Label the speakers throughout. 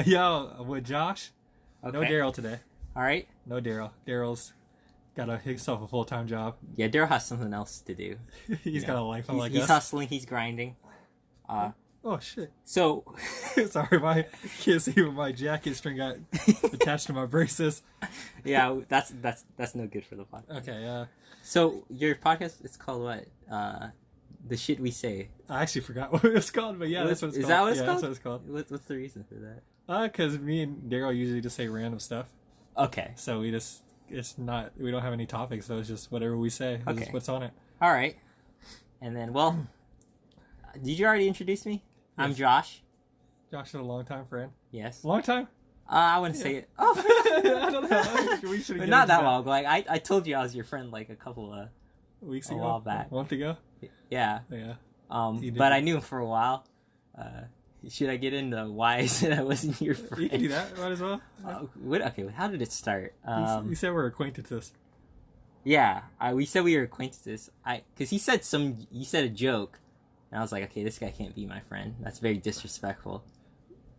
Speaker 1: Yeah, with Josh.
Speaker 2: Okay.
Speaker 1: No Daryl today.
Speaker 2: All right.
Speaker 1: No Daryl. Daryl's got himself a full-time job.
Speaker 2: Yeah, Daryl has something else to do.
Speaker 1: He's got a life like
Speaker 2: he's
Speaker 1: us.
Speaker 2: hustling. He's grinding.
Speaker 1: Oh shit!
Speaker 2: So,
Speaker 1: sorry, my can't see what my jacket string got attached to my braces.
Speaker 2: Yeah, that's no good for the podcast.
Speaker 1: Okay.
Speaker 2: So your podcast is called what? The shit we say.
Speaker 1: I actually forgot what it was called, but yeah, that's what it's called.
Speaker 2: Is that what it's
Speaker 1: yeah,
Speaker 2: called?
Speaker 1: That's what it's called.
Speaker 2: What's the reason for that?
Speaker 1: Because me and Daryl usually just say random stuff.
Speaker 2: Okay.
Speaker 1: So we don't have any topics, so it's just whatever we say.
Speaker 2: Okay.
Speaker 1: Is what's on it.
Speaker 2: All right. And then, well, did you already introduce me? Yes. I'm Josh.
Speaker 1: Josh is a long-time friend.
Speaker 2: Yes.
Speaker 1: Long time?
Speaker 2: I wouldn't say it. Oh.
Speaker 1: I don't know. We should have
Speaker 2: not that long ago. Like, I told you I was your friend like a couple of
Speaker 1: weeks ago.
Speaker 2: A while back.
Speaker 1: A month ago?
Speaker 2: Yeah.
Speaker 1: Yeah.
Speaker 2: But I knew him for a while. Should I get into why I said I wasn't your friend?
Speaker 1: You can do that. Might as well.
Speaker 2: Okay, how did it start?
Speaker 1: You said we're acquaintances.
Speaker 2: Yeah, we said we were acquaintances. Because you said a joke, and I was like, okay, this guy can't be my friend. That's very disrespectful.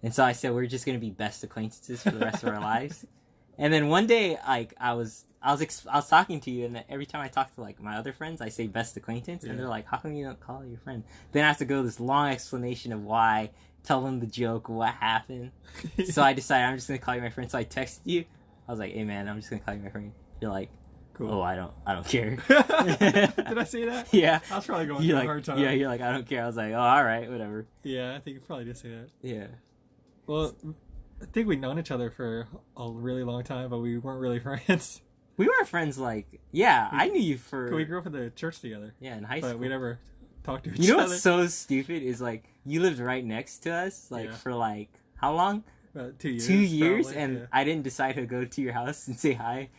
Speaker 2: And so I said we're just gonna be best acquaintances for the rest of our lives. And then one day, like I was talking to you, and every time I talk to like my other friends, I say best acquaintance, and they're like, "How come you don't call it your friend?" Then I have to go this long explanation of why, tell them the joke, what happened. So I decided I'm just gonna call you my friend. So I texted you. I was like, "Hey man, I'm just gonna call you my friend." You're like, "Cool." Oh, I don't care.
Speaker 1: Did I say that?
Speaker 2: Yeah.
Speaker 1: I was probably going through a hard time.
Speaker 2: Yeah, you're like, I don't care. I was like, oh, all right, whatever.
Speaker 1: Yeah, I think you probably did say that.
Speaker 2: Yeah.
Speaker 1: Well, I think we've known each other for a really long time, but we weren't really friends.
Speaker 2: We weren't friends, I knew you for...
Speaker 1: We grew up in the church together.
Speaker 2: Yeah, in high school.
Speaker 1: But we never talked to each
Speaker 2: other. You know
Speaker 1: other.
Speaker 2: what's so stupid is, you lived right next to us, for, how long?
Speaker 1: About 2 years.
Speaker 2: 2 years,
Speaker 1: probably,
Speaker 2: and I didn't decide to go to your house and say hi.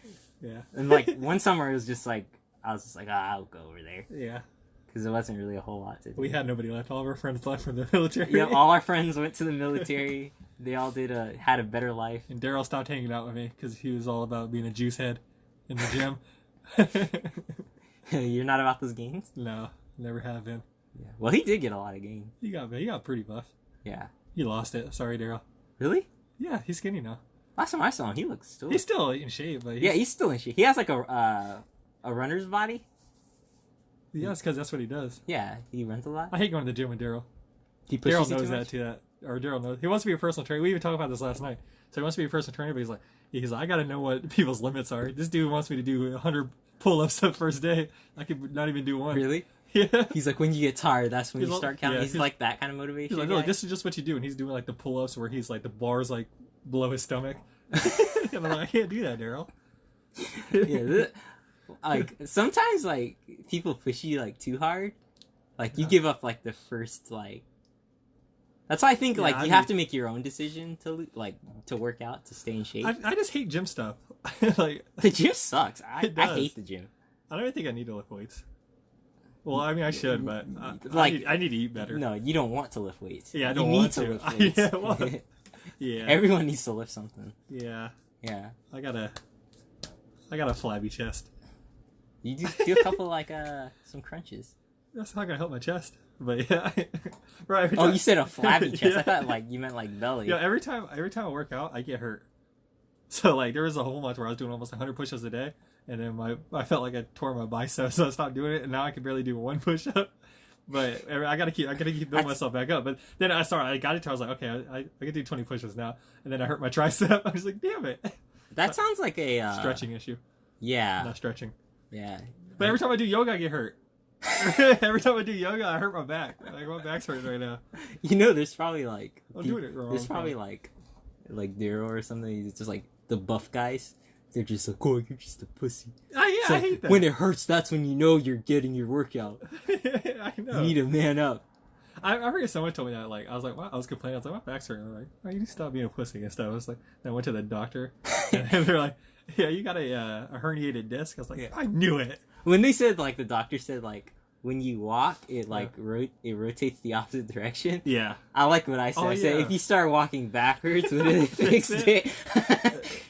Speaker 1: Yeah.
Speaker 2: And, one summer, it was just, I was just like, I'll go over there.
Speaker 1: Yeah.
Speaker 2: Because it wasn't really a whole lot to do.
Speaker 1: We had nobody left. All of our friends left from the military.
Speaker 2: Yeah, all our friends went to the military. They all had a better life.
Speaker 1: And Daryl stopped hanging out with me because he was all about being a juice head in the gym.
Speaker 2: You're not about those gains?
Speaker 1: No, never have been.
Speaker 2: Yeah. Well, he did get a lot of gains.
Speaker 1: He got pretty buff.
Speaker 2: Yeah.
Speaker 1: He lost it. Sorry, Daryl.
Speaker 2: Really?
Speaker 1: Yeah, he's skinny now.
Speaker 2: Last time I saw him, he looks still...
Speaker 1: He's still in shape, but
Speaker 2: he's still in shape. He has a runner's body.
Speaker 1: Yeah, it's because that's what he does.
Speaker 2: Yeah, he runs a lot.
Speaker 1: I hate going to the gym with Daryl.
Speaker 2: Daryl
Speaker 1: knows that too. Or Daryl knows. He wants to be a personal trainer. We even talked about this last night. So he wants to be a personal trainer, but he's like, I got to know what people's limits are. This dude wants me to do 100 pull-ups the first day. I could not even do one.
Speaker 2: Really?
Speaker 1: Yeah.
Speaker 2: He's like, when you get tired, that's when you start counting.
Speaker 1: Yeah,
Speaker 2: he's like that kind of motivation.
Speaker 1: He's like, no, this is just what you do. And he's doing the pull-ups where he's the bars below his stomach. And I'm like, I can't do that, Daryl.
Speaker 2: Yeah. Sometimes people push you too hard, you give up the first that's why I think you have to make your own decision to work out, to stay in shape.
Speaker 1: I just hate gym stuff.
Speaker 2: The gym sucks. I hate the gym.
Speaker 1: I don't even think I need to lift weights. Well, I mean, I should, but I need to eat better.
Speaker 2: No, you don't want to lift weights.
Speaker 1: Yeah, I don't want to
Speaker 2: lift weights.
Speaker 1: Yeah, well, yeah.
Speaker 2: Everyone needs to lift something.
Speaker 1: Yeah.
Speaker 2: Yeah.
Speaker 1: I got a flabby chest.
Speaker 2: You do a couple some crunches.
Speaker 1: That's not gonna help my chest, but yeah. Right.
Speaker 2: Oh, you said a flabby chest.
Speaker 1: Yeah.
Speaker 2: I thought you meant belly.
Speaker 1: Yeah. Every time I work out, I get hurt. So there was a whole month where I was doing almost 100 push-ups a day, and then I felt like I tore my bicep, so I stopped doing it, and now I can barely do one push-up. But I gotta keep building myself back up. But then I got it to, I was like, okay, I can do 20 push-ups now, and then I hurt my tricep. I was like, damn it.
Speaker 2: That sounds like a
Speaker 1: stretching issue.
Speaker 2: Yeah.
Speaker 1: Not stretching.
Speaker 2: Yeah.
Speaker 1: But every time I do yoga, I get hurt. Every time I do yoga, I hurt my back. My back's hurting right now.
Speaker 2: There's probably
Speaker 1: I'm doing it wrong.
Speaker 2: There's probably like Daryl or something. It's just the buff guys. They're just like, oh, you're just a pussy.
Speaker 1: Yeah, I hate that.
Speaker 2: When it hurts, that's when you know you're getting your workout.
Speaker 1: I know.
Speaker 2: You need to man up.
Speaker 1: I forget someone told me that. I was like, wow, I was complaining. I was like, my back's hurting. I'm like, oh, you need to stop being a pussy and stuff. I was like, then I went to the doctor, and they're like, yeah, you got a herniated disc. I was like, yeah. I knew it.
Speaker 2: When they said the doctor said when you walk, it it rotates the opposite direction.
Speaker 1: Yeah,
Speaker 2: I like what I said. I said if you start walking backwards, would it fix it?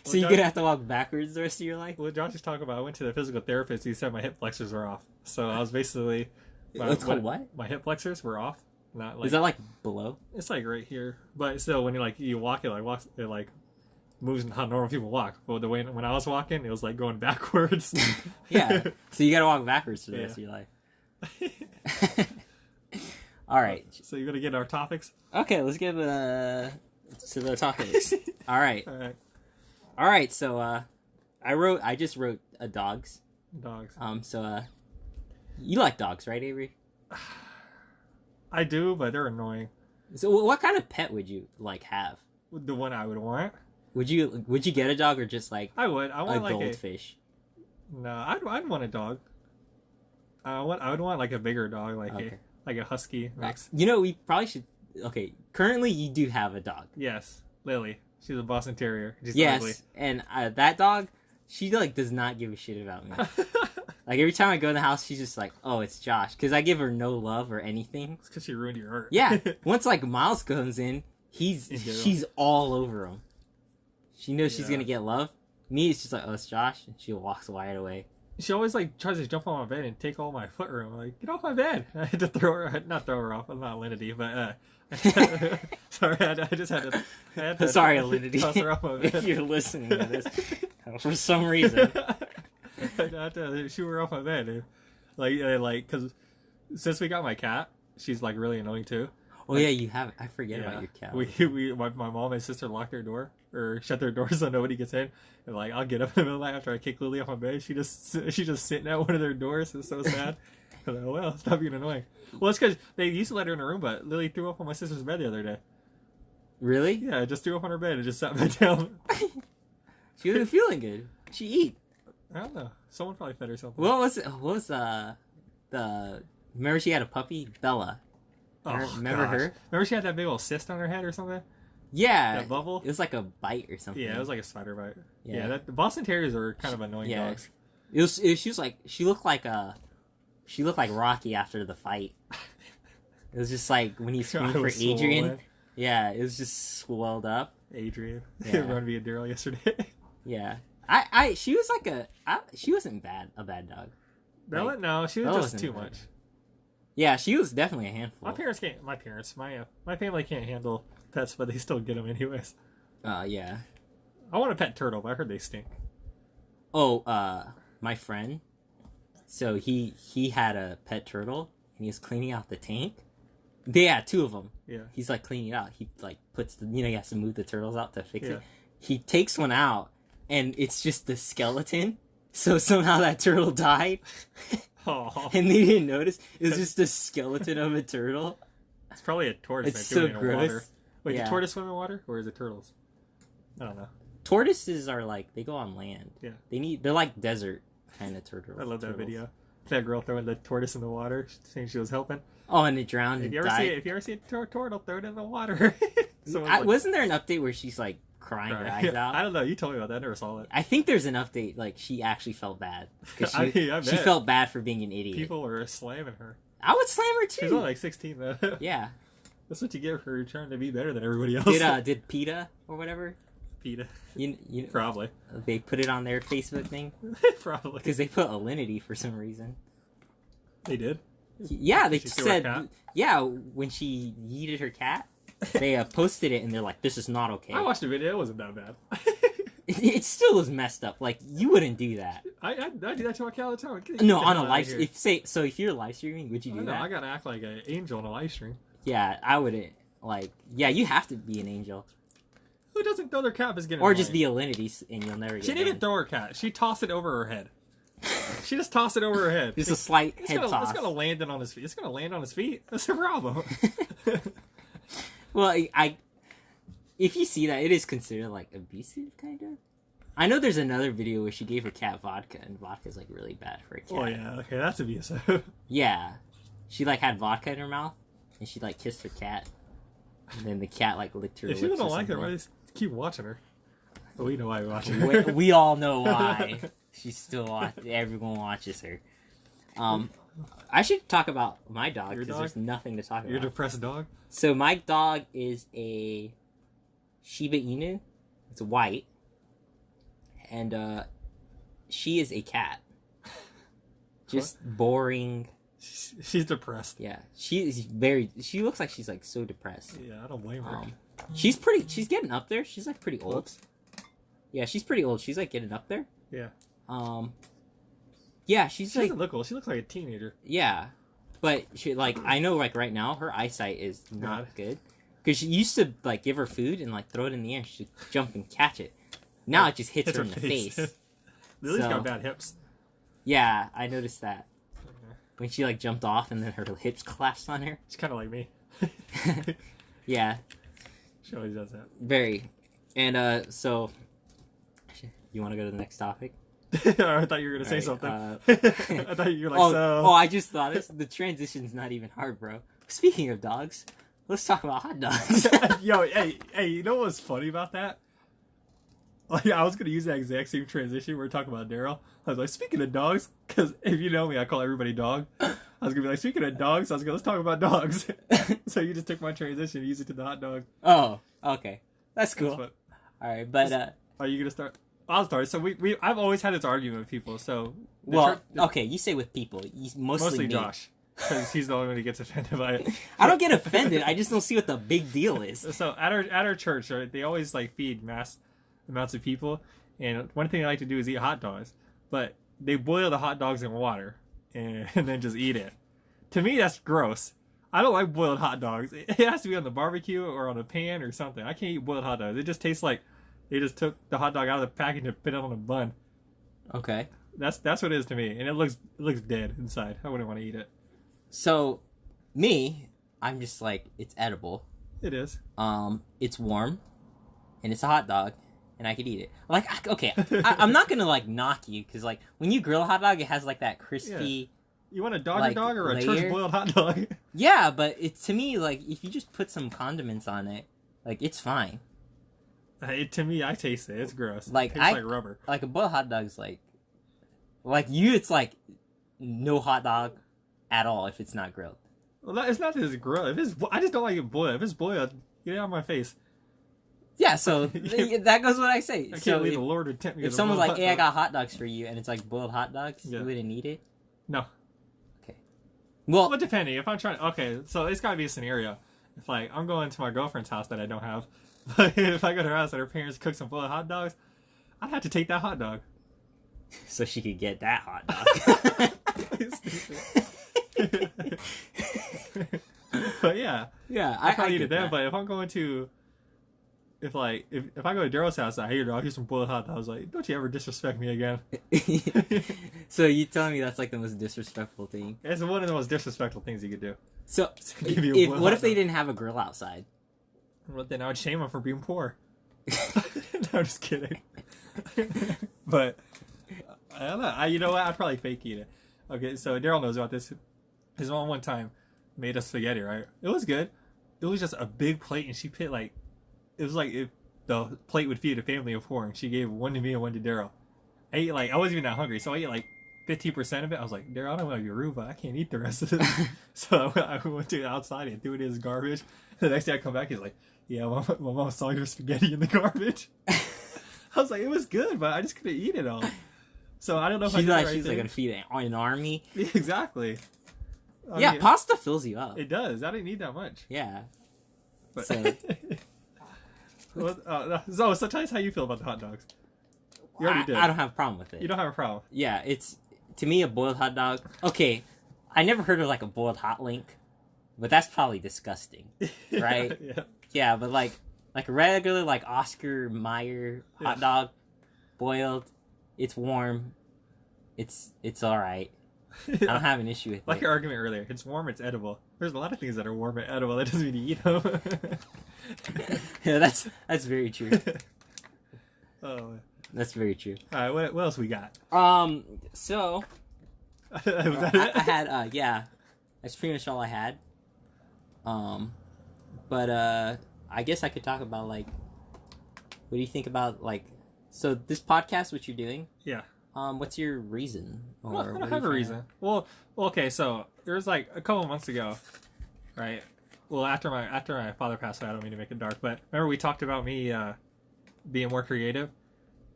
Speaker 2: So you're gonna have to walk backwards the rest of your life.
Speaker 1: Well, Josh was talking about. I went to the physical therapist. He said my hip flexors were off. So I was basically.
Speaker 2: It's called what?
Speaker 1: My hip flexors were off. Not like
Speaker 2: Is that like below?
Speaker 1: it's like right here, but still, when you walk, it like moves how normal people walk. But the way when I was walking, it was like going backwards.
Speaker 2: Yeah. So you gotta walk backwards for the rest of your life. All right.
Speaker 1: So you're gonna get our topics.
Speaker 2: Okay, let's get to the topics. All right.
Speaker 1: All right.
Speaker 2: So I just wrote dogs.
Speaker 1: Dogs.
Speaker 2: So you like dogs, right, Avery?
Speaker 1: I do, but they're annoying.
Speaker 2: So what kind of pet would you like have?
Speaker 1: The one I would want.
Speaker 2: Would you get a dog or just like
Speaker 1: I would. I want
Speaker 2: a
Speaker 1: like
Speaker 2: goldfish?
Speaker 1: No, I'd want a dog. I would want like a bigger dog, like a husky mix.
Speaker 2: You know, we probably should. Okay, currently you do have a dog.
Speaker 1: Yes, Lily. She's a Boston Terrier. She's
Speaker 2: Yes,
Speaker 1: ugly.
Speaker 2: and that dog, she like does not give a shit about me. Like every time I go in the house, she's just like, "Oh, it's Josh," because I give her no love or anything.
Speaker 1: It's because she ruined your heart.
Speaker 2: Yeah, once like Miles comes in, she's all over him. She knows she's gonna get love. Me, it's just like, "Oh, it's Josh," and she walks wide away.
Speaker 1: She always like tries to jump on my bed and take all my foot room. Like, get off my bed! I had to not throw her off. I'm not Alinity, but sorry, I just had to.
Speaker 2: Sorry, Alinity,
Speaker 1: toss her off my bed.
Speaker 2: if you're listening to this for some reason.
Speaker 1: I had to shoo her off my bed, like because since we got my cat, she's like really annoying too.
Speaker 2: Oh yeah, you have. I forget about your cat.
Speaker 1: My mom and sister locked their door or shut their door so nobody gets in. And like I'll get up in the middle of the night after I kick Lily off my bed. She's just sitting at one of their doors. It's so sad. I'm like, well, stop being annoying. Well, it's because they used to let her in her room, but Lily threw up on my sister's bed the other day.
Speaker 2: Really?
Speaker 1: Yeah, I just threw up on her bed and just sat back down.
Speaker 2: She wasn't feeling good. She eat.
Speaker 1: I don't know. Someone probably fed her something.
Speaker 2: What was the? Remember she had a puppy, Bella. Remember her?
Speaker 1: Remember she had that big old cyst on her head or something?
Speaker 2: Yeah,
Speaker 1: that bubble.
Speaker 2: It was like a bite or something.
Speaker 1: Yeah, it was like a spider bite.
Speaker 2: Yeah,
Speaker 1: the Boston Terriers are kind of annoying dogs.
Speaker 2: She looked like Rocky after the fight. It was just like when he screamed for Adrian.
Speaker 1: Swollen.
Speaker 2: Yeah, it was just swelled up.
Speaker 1: Adrian,
Speaker 2: Yeah.
Speaker 1: run via Daryl yesterday.
Speaker 2: Yeah, she was like she wasn't a bad dog.
Speaker 1: Bella,
Speaker 2: Like,
Speaker 1: no, she was
Speaker 2: Bella
Speaker 1: just too
Speaker 2: wasn't
Speaker 1: much.
Speaker 2: Yeah, she was definitely a handful.
Speaker 1: My family can't handle pets, but they still get them anyways.
Speaker 2: Yeah.
Speaker 1: I want a pet turtle, but I heard they stink.
Speaker 2: Oh, my friend. So he had a pet turtle, and he was cleaning out the tank. They had two of them.
Speaker 1: Yeah.
Speaker 2: He's like cleaning it out. He like puts he has to move the turtles out to fix
Speaker 1: Yeah.
Speaker 2: it. He takes one out, and it's just the skeleton. So somehow that turtle died.
Speaker 1: Oh,
Speaker 2: And they didn't notice. It was just a skeleton of a turtle.
Speaker 1: it's probably a tortoise.
Speaker 2: It's
Speaker 1: that doing
Speaker 2: so
Speaker 1: it in
Speaker 2: gross.
Speaker 1: water. Wait,
Speaker 2: Yeah.
Speaker 1: do tortoise swim in water, or is it turtles? I don't know.
Speaker 2: Tortoises are like, they go on land.
Speaker 1: Yeah.
Speaker 2: They're like desert kind of turtles.
Speaker 1: I love that video. That girl throwing the tortoise in the water, saying she was helping.
Speaker 2: Oh, and it drowned
Speaker 1: If
Speaker 2: and
Speaker 1: you ever
Speaker 2: died.
Speaker 1: see a turtle, throw it in the water.
Speaker 2: Wasn't there an update where she's like crying her eyes out?
Speaker 1: I don't know. You told me about that. I never saw it.
Speaker 2: I think there's an update, like, she actually felt bad. 'Cause
Speaker 1: I
Speaker 2: she
Speaker 1: bet.
Speaker 2: felt bad for being an idiot.
Speaker 1: People were slamming her.
Speaker 2: I would slam her, too.
Speaker 1: She's only like 16, though.
Speaker 2: Yeah.
Speaker 1: That's what you get for trying to be better than everybody else.
Speaker 2: Did PETA, or whatever,
Speaker 1: PETA.
Speaker 2: you
Speaker 1: Probably.
Speaker 2: they put it on their Facebook thing?
Speaker 1: Probably.
Speaker 2: Because they put Alinity for some reason.
Speaker 1: They did?
Speaker 2: Yeah, they
Speaker 1: She threw her cat?
Speaker 2: said, yeah, when she yeeted her cat, they posted it, and they're like, this is not okay.
Speaker 1: I watched the video. It wasn't that bad.
Speaker 2: It still was messed up. Like, you wouldn't do that.
Speaker 1: I do that to my cat all the time.
Speaker 2: No, on a live stream. If you're live streaming, would you do that?
Speaker 1: I gotta act like an angel on a live stream.
Speaker 2: Yeah, I wouldn't. Like, yeah, you have to be an angel.
Speaker 1: Who doesn't throw their cat is getting
Speaker 2: Or
Speaker 1: annoying.
Speaker 2: just be Alinity, and you'll never get
Speaker 1: She didn't even
Speaker 2: banned.
Speaker 1: throw her cat. She tossed it over her head. She just tossed it over her head.
Speaker 2: Just a slight head toss.
Speaker 1: It's gonna land on his feet. It's gonna land on his feet. That's the problem.
Speaker 2: Well, if you see that, it is considered like abusive, kind of. I know there's another video where she gave her cat vodka, and vodka's like really bad for a cat.
Speaker 1: Oh yeah, okay, that's abusive.
Speaker 2: Yeah, she like had vodka in her mouth, and she like kissed her cat, and then the cat like licked her
Speaker 1: If
Speaker 2: lips.
Speaker 1: you don't
Speaker 2: or
Speaker 1: like her, why
Speaker 2: something.
Speaker 1: just keep watching her? But we know why we watch her.
Speaker 2: we all know why. She's still everyone watches her. I should talk about my dog
Speaker 1: Your
Speaker 2: because
Speaker 1: dog?
Speaker 2: there's nothing to talk
Speaker 1: Your
Speaker 2: about.
Speaker 1: depressed dog.
Speaker 2: So my dog is a Shiba Inu. It's white, and she is a cat. Just boring.
Speaker 1: She's depressed.
Speaker 2: Yeah, she looks like she's like so depressed.
Speaker 1: Yeah, I don't blame her.
Speaker 2: She's getting up there. She's like pretty old.
Speaker 1: Whoops.
Speaker 2: Yeah, she's pretty old. She's like getting up there.
Speaker 1: Yeah.
Speaker 2: Yeah,
Speaker 1: she
Speaker 2: like,
Speaker 1: doesn't look old. She looks like a teenager.
Speaker 2: Yeah, but she like I know like right now her eyesight is not good because she used to like give her food and like throw it in the air. She'd jump and catch it. Now it just hits her in the face.
Speaker 1: Lily's got bad hips.
Speaker 2: Yeah, I noticed that. When she like jumped off and then her hips collapsed on her.
Speaker 1: She's kind of like me.
Speaker 2: Yeah.
Speaker 1: She always does that.
Speaker 2: Very. And so, you want to go to the next topic?
Speaker 1: I thought you were gonna say something. I thought you were like
Speaker 2: I just thought the transition's not even hard, bro. Speaking of dogs, let's talk about hot dogs.
Speaker 1: Yo, hey, you know what's funny about that? Like, I was gonna use that exact same transition. We were talking about Daryl. I was like, speaking of dogs, because if you know me, I call everybody dog. I was gonna be like, speaking of dogs, I was gonna let's talk about dogs. So you just took my transition and used it to the hot dog.
Speaker 2: Oh, okay, that's cool. All right, but
Speaker 1: are you gonna start? I'll start. So I've always had this argument with people. So
Speaker 2: okay, you say with people, mostly me.
Speaker 1: Josh, because he's the only one who gets offended by it.
Speaker 2: I don't get offended. I just don't see what the big deal is.
Speaker 1: So at our church, right, they always like feed mass amounts of people, and one thing I like to do is eat hot dogs. But they boil the hot dogs in water and then just eat it. To me, that's gross. I don't like boiled hot dogs. It has to be on the barbecue or on a pan or something. I can't eat boiled hot dogs. It just tastes like they just took the hot dog out of the package and put it on a bun. Okay. That's what it is to me, and it looks dead inside. I wouldn't want to eat it.
Speaker 2: So, me, I'm just like, it's edible.
Speaker 1: It is.
Speaker 2: It's warm, and it's a hot dog, and I could eat it. Like, okay, I'm not gonna like knock you because like when you grill a hot dog, it has like that crispy.
Speaker 1: Yeah. You want a Dodger dog or a church boiled hot dog?
Speaker 2: Yeah, but it's to me like if you just put some condiments on it, like it's fine.
Speaker 1: To me, I taste it. It's gross.
Speaker 2: Like
Speaker 1: it tastes like rubber.
Speaker 2: Like a boiled hot dog's like you. It's like no hot dog at all if it's not grilled.
Speaker 1: Well, it's not that it's grilled. I just don't like it boiled. If it's boiled, get it out of my face.
Speaker 2: Yeah, so that goes what I say.
Speaker 1: I can't leave the Lord to tempt me.
Speaker 2: If someone's like, "Hey, I got hot dogs for you," and it's like boiled hot dogs, you wouldn't eat it.
Speaker 1: No.
Speaker 2: Okay. Well,
Speaker 1: depending. If I'm trying, okay, so it's got to be a scenario. If like I'm going to my girlfriend's house that I don't have, but if I go to her house and her parents cook some boiled hot dogs, I'd have to take that hot dog.
Speaker 2: So she could get that hot
Speaker 1: dog. But yeah, I probably eat it then. But if I'm going to, if I go to Daryl's house, I hear I'll get some boiled hot dogs. Like, don't you ever disrespect me again?
Speaker 2: So you telling me that's like the most disrespectful thing?
Speaker 1: It's one of the most disrespectful things you could do.
Speaker 2: So what if they didn't have a grill outside?
Speaker 1: Well, then I would shame them for being poor. No, I'm just kidding. But I don't know. You know what? I'd probably fake eat it. Okay, so Daryl knows about this. His mom one time made us spaghetti, right? It was good. It was just a big plate, and she put like, it was like if the plate would feed a family of 4, and she gave one to me and one to Daryl. I wasn't even that hungry, so I ate like 15% of it. I was like, Daryl, I don't want your Aruba. I can't eat the rest of it. So I went to outside and threw it in his garbage. The next day I come back, he's like, yeah, my mom saw your spaghetti in the garbage. I was like, it was good, but I just couldn't eat it all. So I don't know if
Speaker 2: she's like gonna feed an army.
Speaker 1: Yeah, exactly.
Speaker 2: Yeah, pasta fills you up.
Speaker 1: It does. I didn't need that much.
Speaker 2: Yeah.
Speaker 1: But, so tell us how you feel about the hot dogs. You already did.
Speaker 2: I don't have a problem with it.
Speaker 1: You don't have a problem?
Speaker 2: Yeah, it's to me a boiled hot dog. Okay, I never heard of like a boiled hot link, but that's probably disgusting, right? Yeah, but like a regular like Oscar Mayer hot dog, boiled, it's warm, it's all right. I don't have an issue with it.
Speaker 1: Like your argument earlier, it's warm, it's edible. There's a lot of things that are warm and edible. That doesn't mean you eat them.
Speaker 2: Yeah, that's very true.
Speaker 1: Oh,
Speaker 2: that's very true.
Speaker 1: All right, what else we got?
Speaker 2: So
Speaker 1: Was that it?
Speaker 2: I had that's pretty much all I had. But I guess I could talk about like, what do you think about like, so this podcast, what you're doing?
Speaker 1: Yeah.
Speaker 2: What's your reason?
Speaker 1: Well, I don't have a reason. Well, okay, so there was like a couple months ago, right? Well, after my father passed away, I don't mean to make it dark, but remember we talked about me being more creative,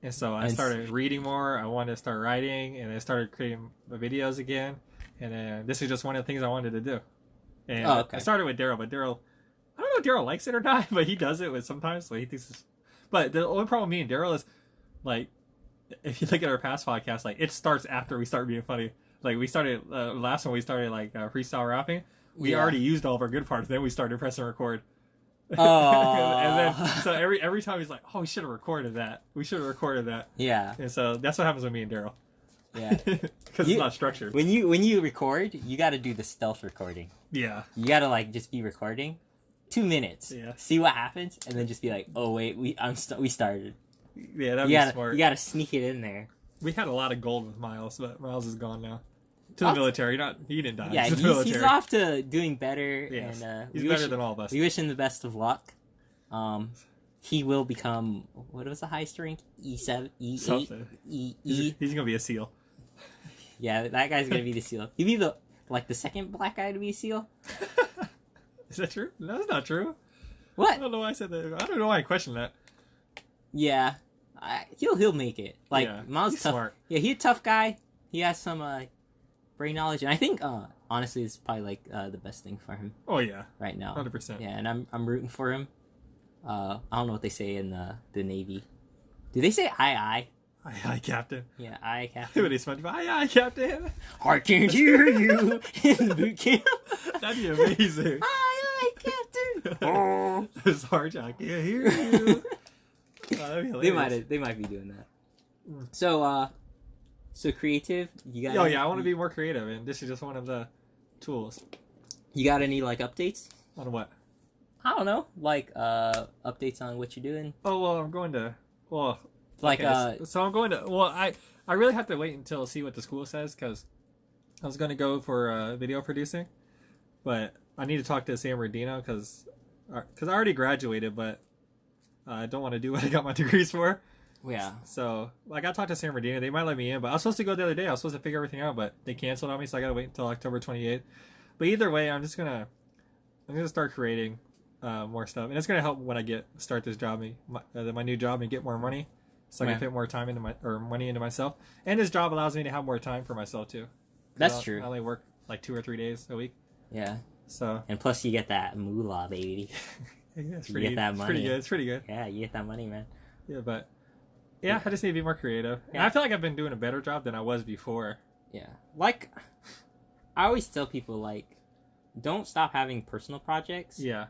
Speaker 1: and so I started reading more. I wanted to start writing, and I started creating my videos again. and then this is just one of the things I wanted to do. And
Speaker 2: okay.
Speaker 1: I started with Daryl, but Daryl, I don't know if Daryl likes it or not, but he does it with sometimes. So he thinks it's... But the only problem with me and Daryl is, like, if you look at our past podcasts, like, it starts after we start being funny. Like, we started, last one we started, like, freestyle rapping. We already used all of our good parts. Then we started pressing record.
Speaker 2: Oh.
Speaker 1: And then, so every time he's like, oh, we should have recorded that. We should have recorded that.
Speaker 2: Yeah.
Speaker 1: And so that's what happens with me and Daryl.
Speaker 2: Yeah.
Speaker 1: Because it's not structured.
Speaker 2: When you record, you got to do the stealth recording.
Speaker 1: Yeah.
Speaker 2: You got to, like, just be recording 2 minutes.
Speaker 1: Yeah.
Speaker 2: See what happens, and then just be like, oh, wait, we started.
Speaker 1: Yeah, that'd be smart.
Speaker 2: You got to sneak it in there.
Speaker 1: We had a lot of gold with Miles, but Miles is gone now. To the military. He didn't die.
Speaker 2: Yeah, he's off to doing better.
Speaker 1: Yes.
Speaker 2: And
Speaker 1: he's better than all of us.
Speaker 2: We wish him the best of luck. He will become, what was the highest rank? E7?
Speaker 1: Something. He's going to be a SEAL.
Speaker 2: Yeah, that guy's going to be the SEAL. He'd be the second black guy to be a SEAL.
Speaker 1: Is that true? No, that's not true.
Speaker 2: What?
Speaker 1: I don't know why I said that. I don't know why I questioned that.
Speaker 2: Yeah. He'll make it. Like,
Speaker 1: yeah,
Speaker 2: Miles
Speaker 1: he's
Speaker 2: tough.
Speaker 1: Smart.
Speaker 2: Yeah, he's a tough guy. He has some brain knowledge, and I think honestly it's probably the best thing for him.
Speaker 1: Oh yeah,
Speaker 2: right now,
Speaker 1: 100%.
Speaker 2: Yeah, and I'm rooting for him. I don't know what they say in the Navy. Do they say aye?
Speaker 1: Aye, Captain.
Speaker 2: Yeah, aye, Captain.
Speaker 1: When he's funny, aye, Captain.
Speaker 2: I can't hear you in boot camp.
Speaker 1: That'd be amazing.
Speaker 2: Aye, Captain. Oh,
Speaker 1: Sarge, I can't hear you. That'd be hilarious.
Speaker 2: They might be doing that. So creative. You got?
Speaker 1: Oh yeah, I want to be more creative, and this is just one of the tools.
Speaker 2: You got any updates?
Speaker 1: On what?
Speaker 2: I don't know, updates on what you're doing.
Speaker 1: Oh well, I'm going to so I'm going to I really have to wait until see what the school says because I was going to go for video producing, but I need to talk to San Bernardino because I already graduated, but I don't want to do what I got my degrees for.
Speaker 2: Yeah.
Speaker 1: So I got to talk to San Bernardino. They might let me in, but I was supposed to go the other day. I was supposed to figure everything out, but they canceled on me, so I got to wait until October 28th. But either way, I'm gonna start creating more stuff, and it's gonna help when I start this job, my new job, and get more money, so I can fit more time money into myself. And this job allows me to have more time for myself too.
Speaker 2: That's true.
Speaker 1: I only work like 2 or 3 days a week.
Speaker 2: Yeah.
Speaker 1: So.
Speaker 2: And plus, you get that moolah, baby.
Speaker 1: Yeah,
Speaker 2: you get that money.
Speaker 1: It's pretty good.
Speaker 2: Yeah, you get that money, man.
Speaker 1: Yeah, but I just need to be more creative. Yeah. And I feel like I've been doing a better job than I was before.
Speaker 2: Yeah. Like, I always tell people, don't stop having personal projects.
Speaker 1: Yeah.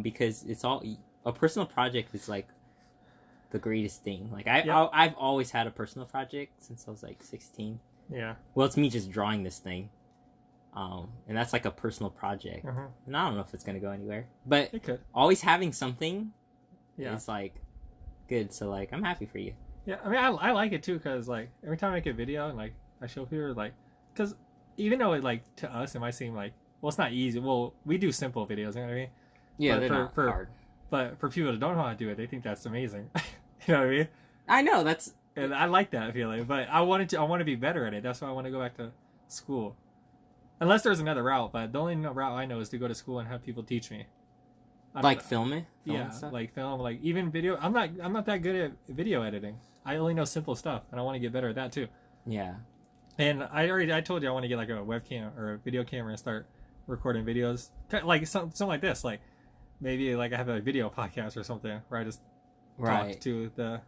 Speaker 2: Because it's a personal project is the greatest thing. I've always had a personal project since I was 16.
Speaker 1: Yeah.
Speaker 2: Well, it's me just drawing this thing. And that's a personal project.
Speaker 1: Uh-huh.
Speaker 2: And I don't know if it's going to go anywhere. But
Speaker 1: it could.
Speaker 2: Always having something is good. So I'm happy for you.
Speaker 1: Yeah, I mean, I like it too because every time I make a video and I show people because even though it to us it might seem it's not easy. Well, we do simple videos, you know what I mean?
Speaker 2: Yeah,
Speaker 1: but
Speaker 2: they're not hard.
Speaker 1: But for people that don't know how to do it, they think that's amazing. You know what I mean?
Speaker 2: I know that's.
Speaker 1: And I like that feeling, but I want to be better at it. That's why I want to go back to school. Unless there's another route, but the only route I know is to go to school and have people teach me.
Speaker 2: Film it?
Speaker 1: Yeah, film, even video. I'm not that good at video editing. I only know simple stuff, and I want to get better at that too.
Speaker 2: Yeah.
Speaker 1: And I told you I want to get a webcam or a video camera and start recording videos, something like this, maybe I have a video podcast or something where I just talk to the.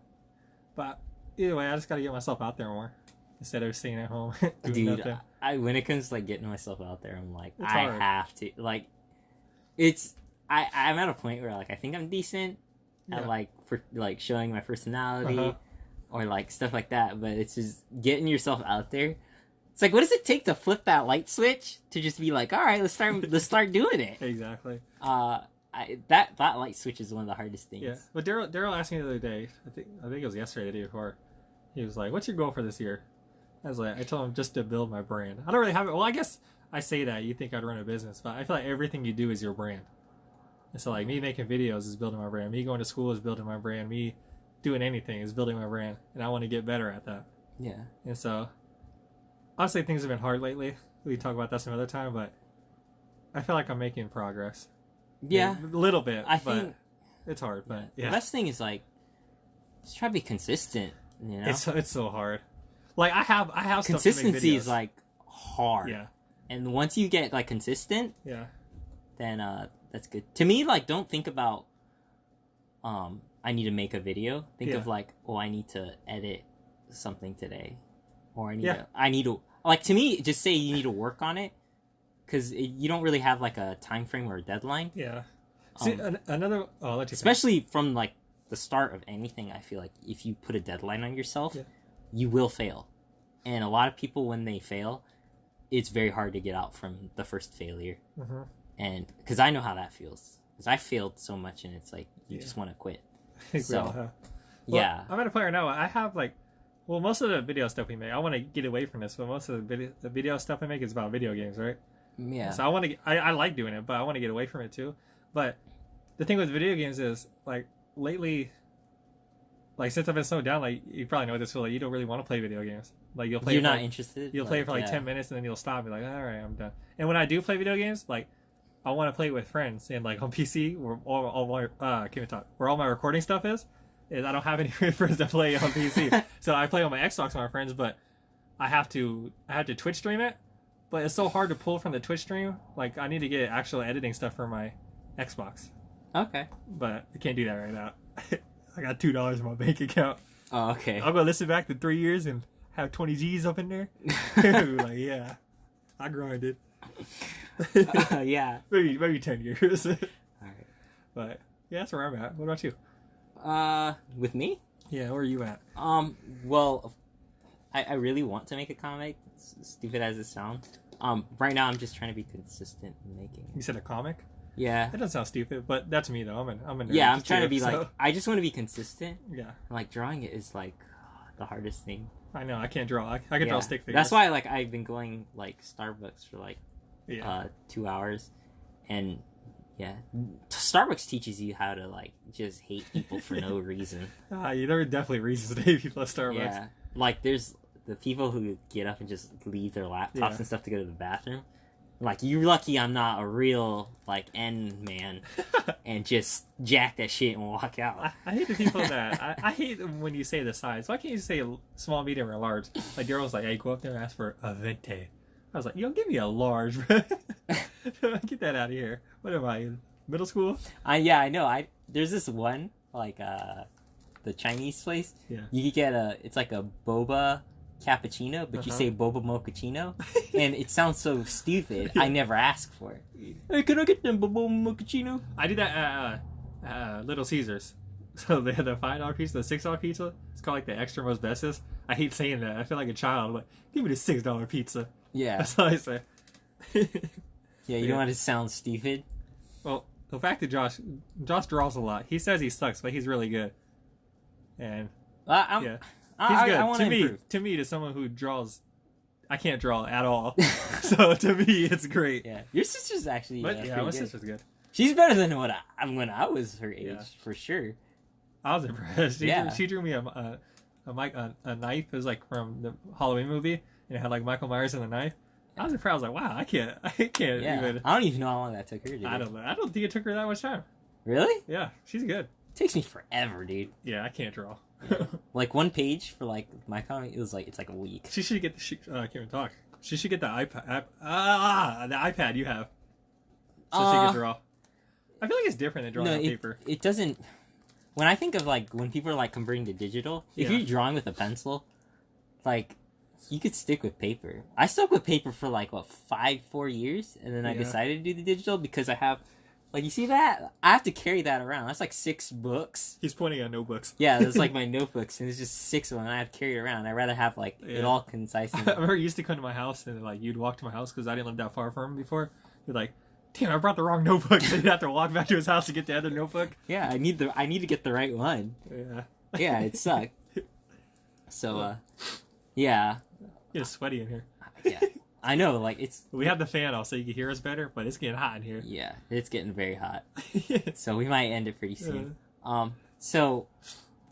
Speaker 1: But either way, I just got to get myself out there more instead of staying at home doing nothing.
Speaker 2: When it comes to getting myself out there, I'm
Speaker 1: I
Speaker 2: have to I'm at a point where I think I'm decent at for showing my personality or stuff like that, but it's just getting yourself out there. It's what does it take to flip that light switch to just be all right, let's start doing it.
Speaker 1: Exactly.
Speaker 2: That light switch is one of the hardest things.
Speaker 1: Yeah, but Daryl asked me the other day. I think it was yesterday, the day before. He was like, "What's your goal for this year?" I told him just to build my brand. I don't really have it. Well, I guess I say that you think I'd run a business, but I feel like everything you do is your brand. And so me making videos is building my brand. Me going to school is building my brand. Me doing anything is building my brand, and I want to get better at that.
Speaker 2: Yeah.
Speaker 1: And so, honestly, things have been hard lately. We can talk about that some other time, but I feel like I'm making progress.
Speaker 2: Yeah,
Speaker 1: a little bit.
Speaker 2: I think
Speaker 1: it's hard, but
Speaker 2: the best thing is just try to be consistent. You know,
Speaker 1: it's so hard. I have
Speaker 2: consistency
Speaker 1: stuff to make videos.
Speaker 2: is hard.
Speaker 1: Yeah.
Speaker 2: And once you get like consistent,
Speaker 1: Yeah.
Speaker 2: then that's good. To me, like, don't think about I need to make a video. Think of like, oh, I need to edit something today, or I need to like, to me, just say you need to work on it, because you don't really have like a time frame or a deadline.
Speaker 1: Yeah. See, another I'll let you
Speaker 2: especially from like the start of anything. I feel like if you put a deadline on yourself, you will fail, and a lot of people, when they fail, it's very hard to get out from the first failure.
Speaker 1: Mm-hmm.
Speaker 2: And because I know how that feels, because I failed so much, and it's like you just want to quit. So
Speaker 1: well, I'm at a point right now. I have like, well, most of the video stuff we make, I want to get away from this, but most of the video stuff I make is about video games, right?
Speaker 2: Yeah.
Speaker 1: So I want to. I like doing it, but I want to get away from it too. But the thing with video games is, like, lately, like, since I've been slowed down, like, you probably know this, so like, you don't really want to play video games. Like, you'll play.
Speaker 2: You're not
Speaker 1: like,
Speaker 2: interested.
Speaker 1: You'll play it for like 10 minutes, and then you'll stop and be like, all right, I'm done. And when I do play video games, like, I want to play with friends, and like on PC, where all my can't even talk, where all my recording stuff is I don't have any friends to play on PC. So I play on my Xbox with my friends, but I have to Twitch stream it. But it's so hard to pull from the Twitch stream. Like, I need to get actual editing stuff for my Xbox.
Speaker 2: Okay.
Speaker 1: But I can't do that right now. I got $2 in my bank account.
Speaker 2: Oh, okay.
Speaker 1: I'll go listen back to 3 years and have 20 G's up in there. Like, yeah, I grinded.
Speaker 2: Yeah.
Speaker 1: Maybe 10 years.
Speaker 2: All right.
Speaker 1: But yeah, that's where I'm at. What about you?
Speaker 2: With me?
Speaker 1: Yeah, where are you at?
Speaker 2: Well, I really want to make a comic, stupid as it sounds. Right now I'm just trying to be consistent in making it.
Speaker 1: You said a comic?
Speaker 2: Yeah.
Speaker 1: That doesn't sound stupid, but that's me though. I'm a nerd.
Speaker 2: Yeah, I'm trying to be
Speaker 1: so.
Speaker 2: like, I just want to be consistent.
Speaker 1: Yeah.
Speaker 2: Like, drawing it is like the hardest thing.
Speaker 1: I know, I can't draw. I can draw stick figures.
Speaker 2: That's why, like, I've been going like Starbucks for like 2 hours, and yeah, Starbucks teaches you how to like just hate people for no reason.
Speaker 1: There are definitely reasons to hate people at Starbucks.
Speaker 2: Yeah, like there's the people who get up and just leave their laptops and stuff to go to the bathroom. Like, you're lucky I'm not a real like N man and just jack that shit and walk out.
Speaker 1: I hate the people that I hate when you say the size. Why can't you say small, medium, or large? Like, Daryl was like, "Hey, go up there and ask for a venti." I was like, "Yo, give me a large." Get that out of here. What am I, in middle school?
Speaker 2: Yeah, I know. There's this one, like, the Chinese place.
Speaker 1: Yeah.
Speaker 2: You could get it's like a boba cappuccino, but you say boba mochaccino, and it sounds so stupid. I never ask for it. Hey, can I get them boba mochaccino?
Speaker 1: I did that at Little Caesars. So they had the $5 pizza, the $6 pizza. It's called like the extra most bestest. I hate saying that. I feel like a child. I'm like, give me the $6 pizza.
Speaker 2: Yeah.
Speaker 1: That's all I say.
Speaker 2: Yeah, you don't want to sound stupid.
Speaker 1: Well, the fact that Josh draws a lot. He says he sucks, but he's really good. And
Speaker 2: yeah.
Speaker 1: He's good.
Speaker 2: I want to improve.
Speaker 1: To me, to someone who draws, I can't draw at all. So to me, it's great.
Speaker 2: Yeah, your sister's actually.
Speaker 1: But yeah, my sister's good.
Speaker 2: She's better than when I was her age, for sure.
Speaker 1: I was impressed. She drew me a knife. It was like from the Halloween movie, and it had like Michael Myers and the knife. I was impressed. I was like, wow, I can't even.
Speaker 2: I don't even know how long that took her to do.
Speaker 1: I don't know. I don't think it took her that much time.
Speaker 2: Really?
Speaker 1: Yeah, she's good.
Speaker 2: It takes me forever, dude.
Speaker 1: Yeah, I can't draw.
Speaker 2: Like, one page for like my comic, it's like a week.
Speaker 1: She should get I can't even talk. She should get the iPad. The iPad you have, so she can draw. I feel like it's different than drawing on paper.
Speaker 2: It doesn't. When I think of like when people are like converting to digital, if you're drawing with a pencil, like, you could stick with paper. I stuck with paper for like 4 years, and then I decided to do the digital because I have. Like, you see that? I have to carry that around. That's like 6 books.
Speaker 1: He's pointing at notebooks.
Speaker 2: Yeah, that's like my notebooks, and it's just 6 of them, and I have to carry it around. I'd rather have, like, it all concise.
Speaker 1: I remember you used to come to my house, and, like, you'd walk to my house, because I didn't live that far from him before. You're like, damn, I brought the wrong notebook. So you'd have to walk back to his house to get the other notebook.
Speaker 2: Yeah, I need to get the right one.
Speaker 1: Yeah.
Speaker 2: Yeah, it sucked. So, yeah.
Speaker 1: It's sweaty in here.
Speaker 2: Yeah. I know, like, it's...
Speaker 1: We have the fan off so you can hear us better, but it's getting hot in here.
Speaker 2: Yeah, it's getting very hot. So we might end it pretty soon. So,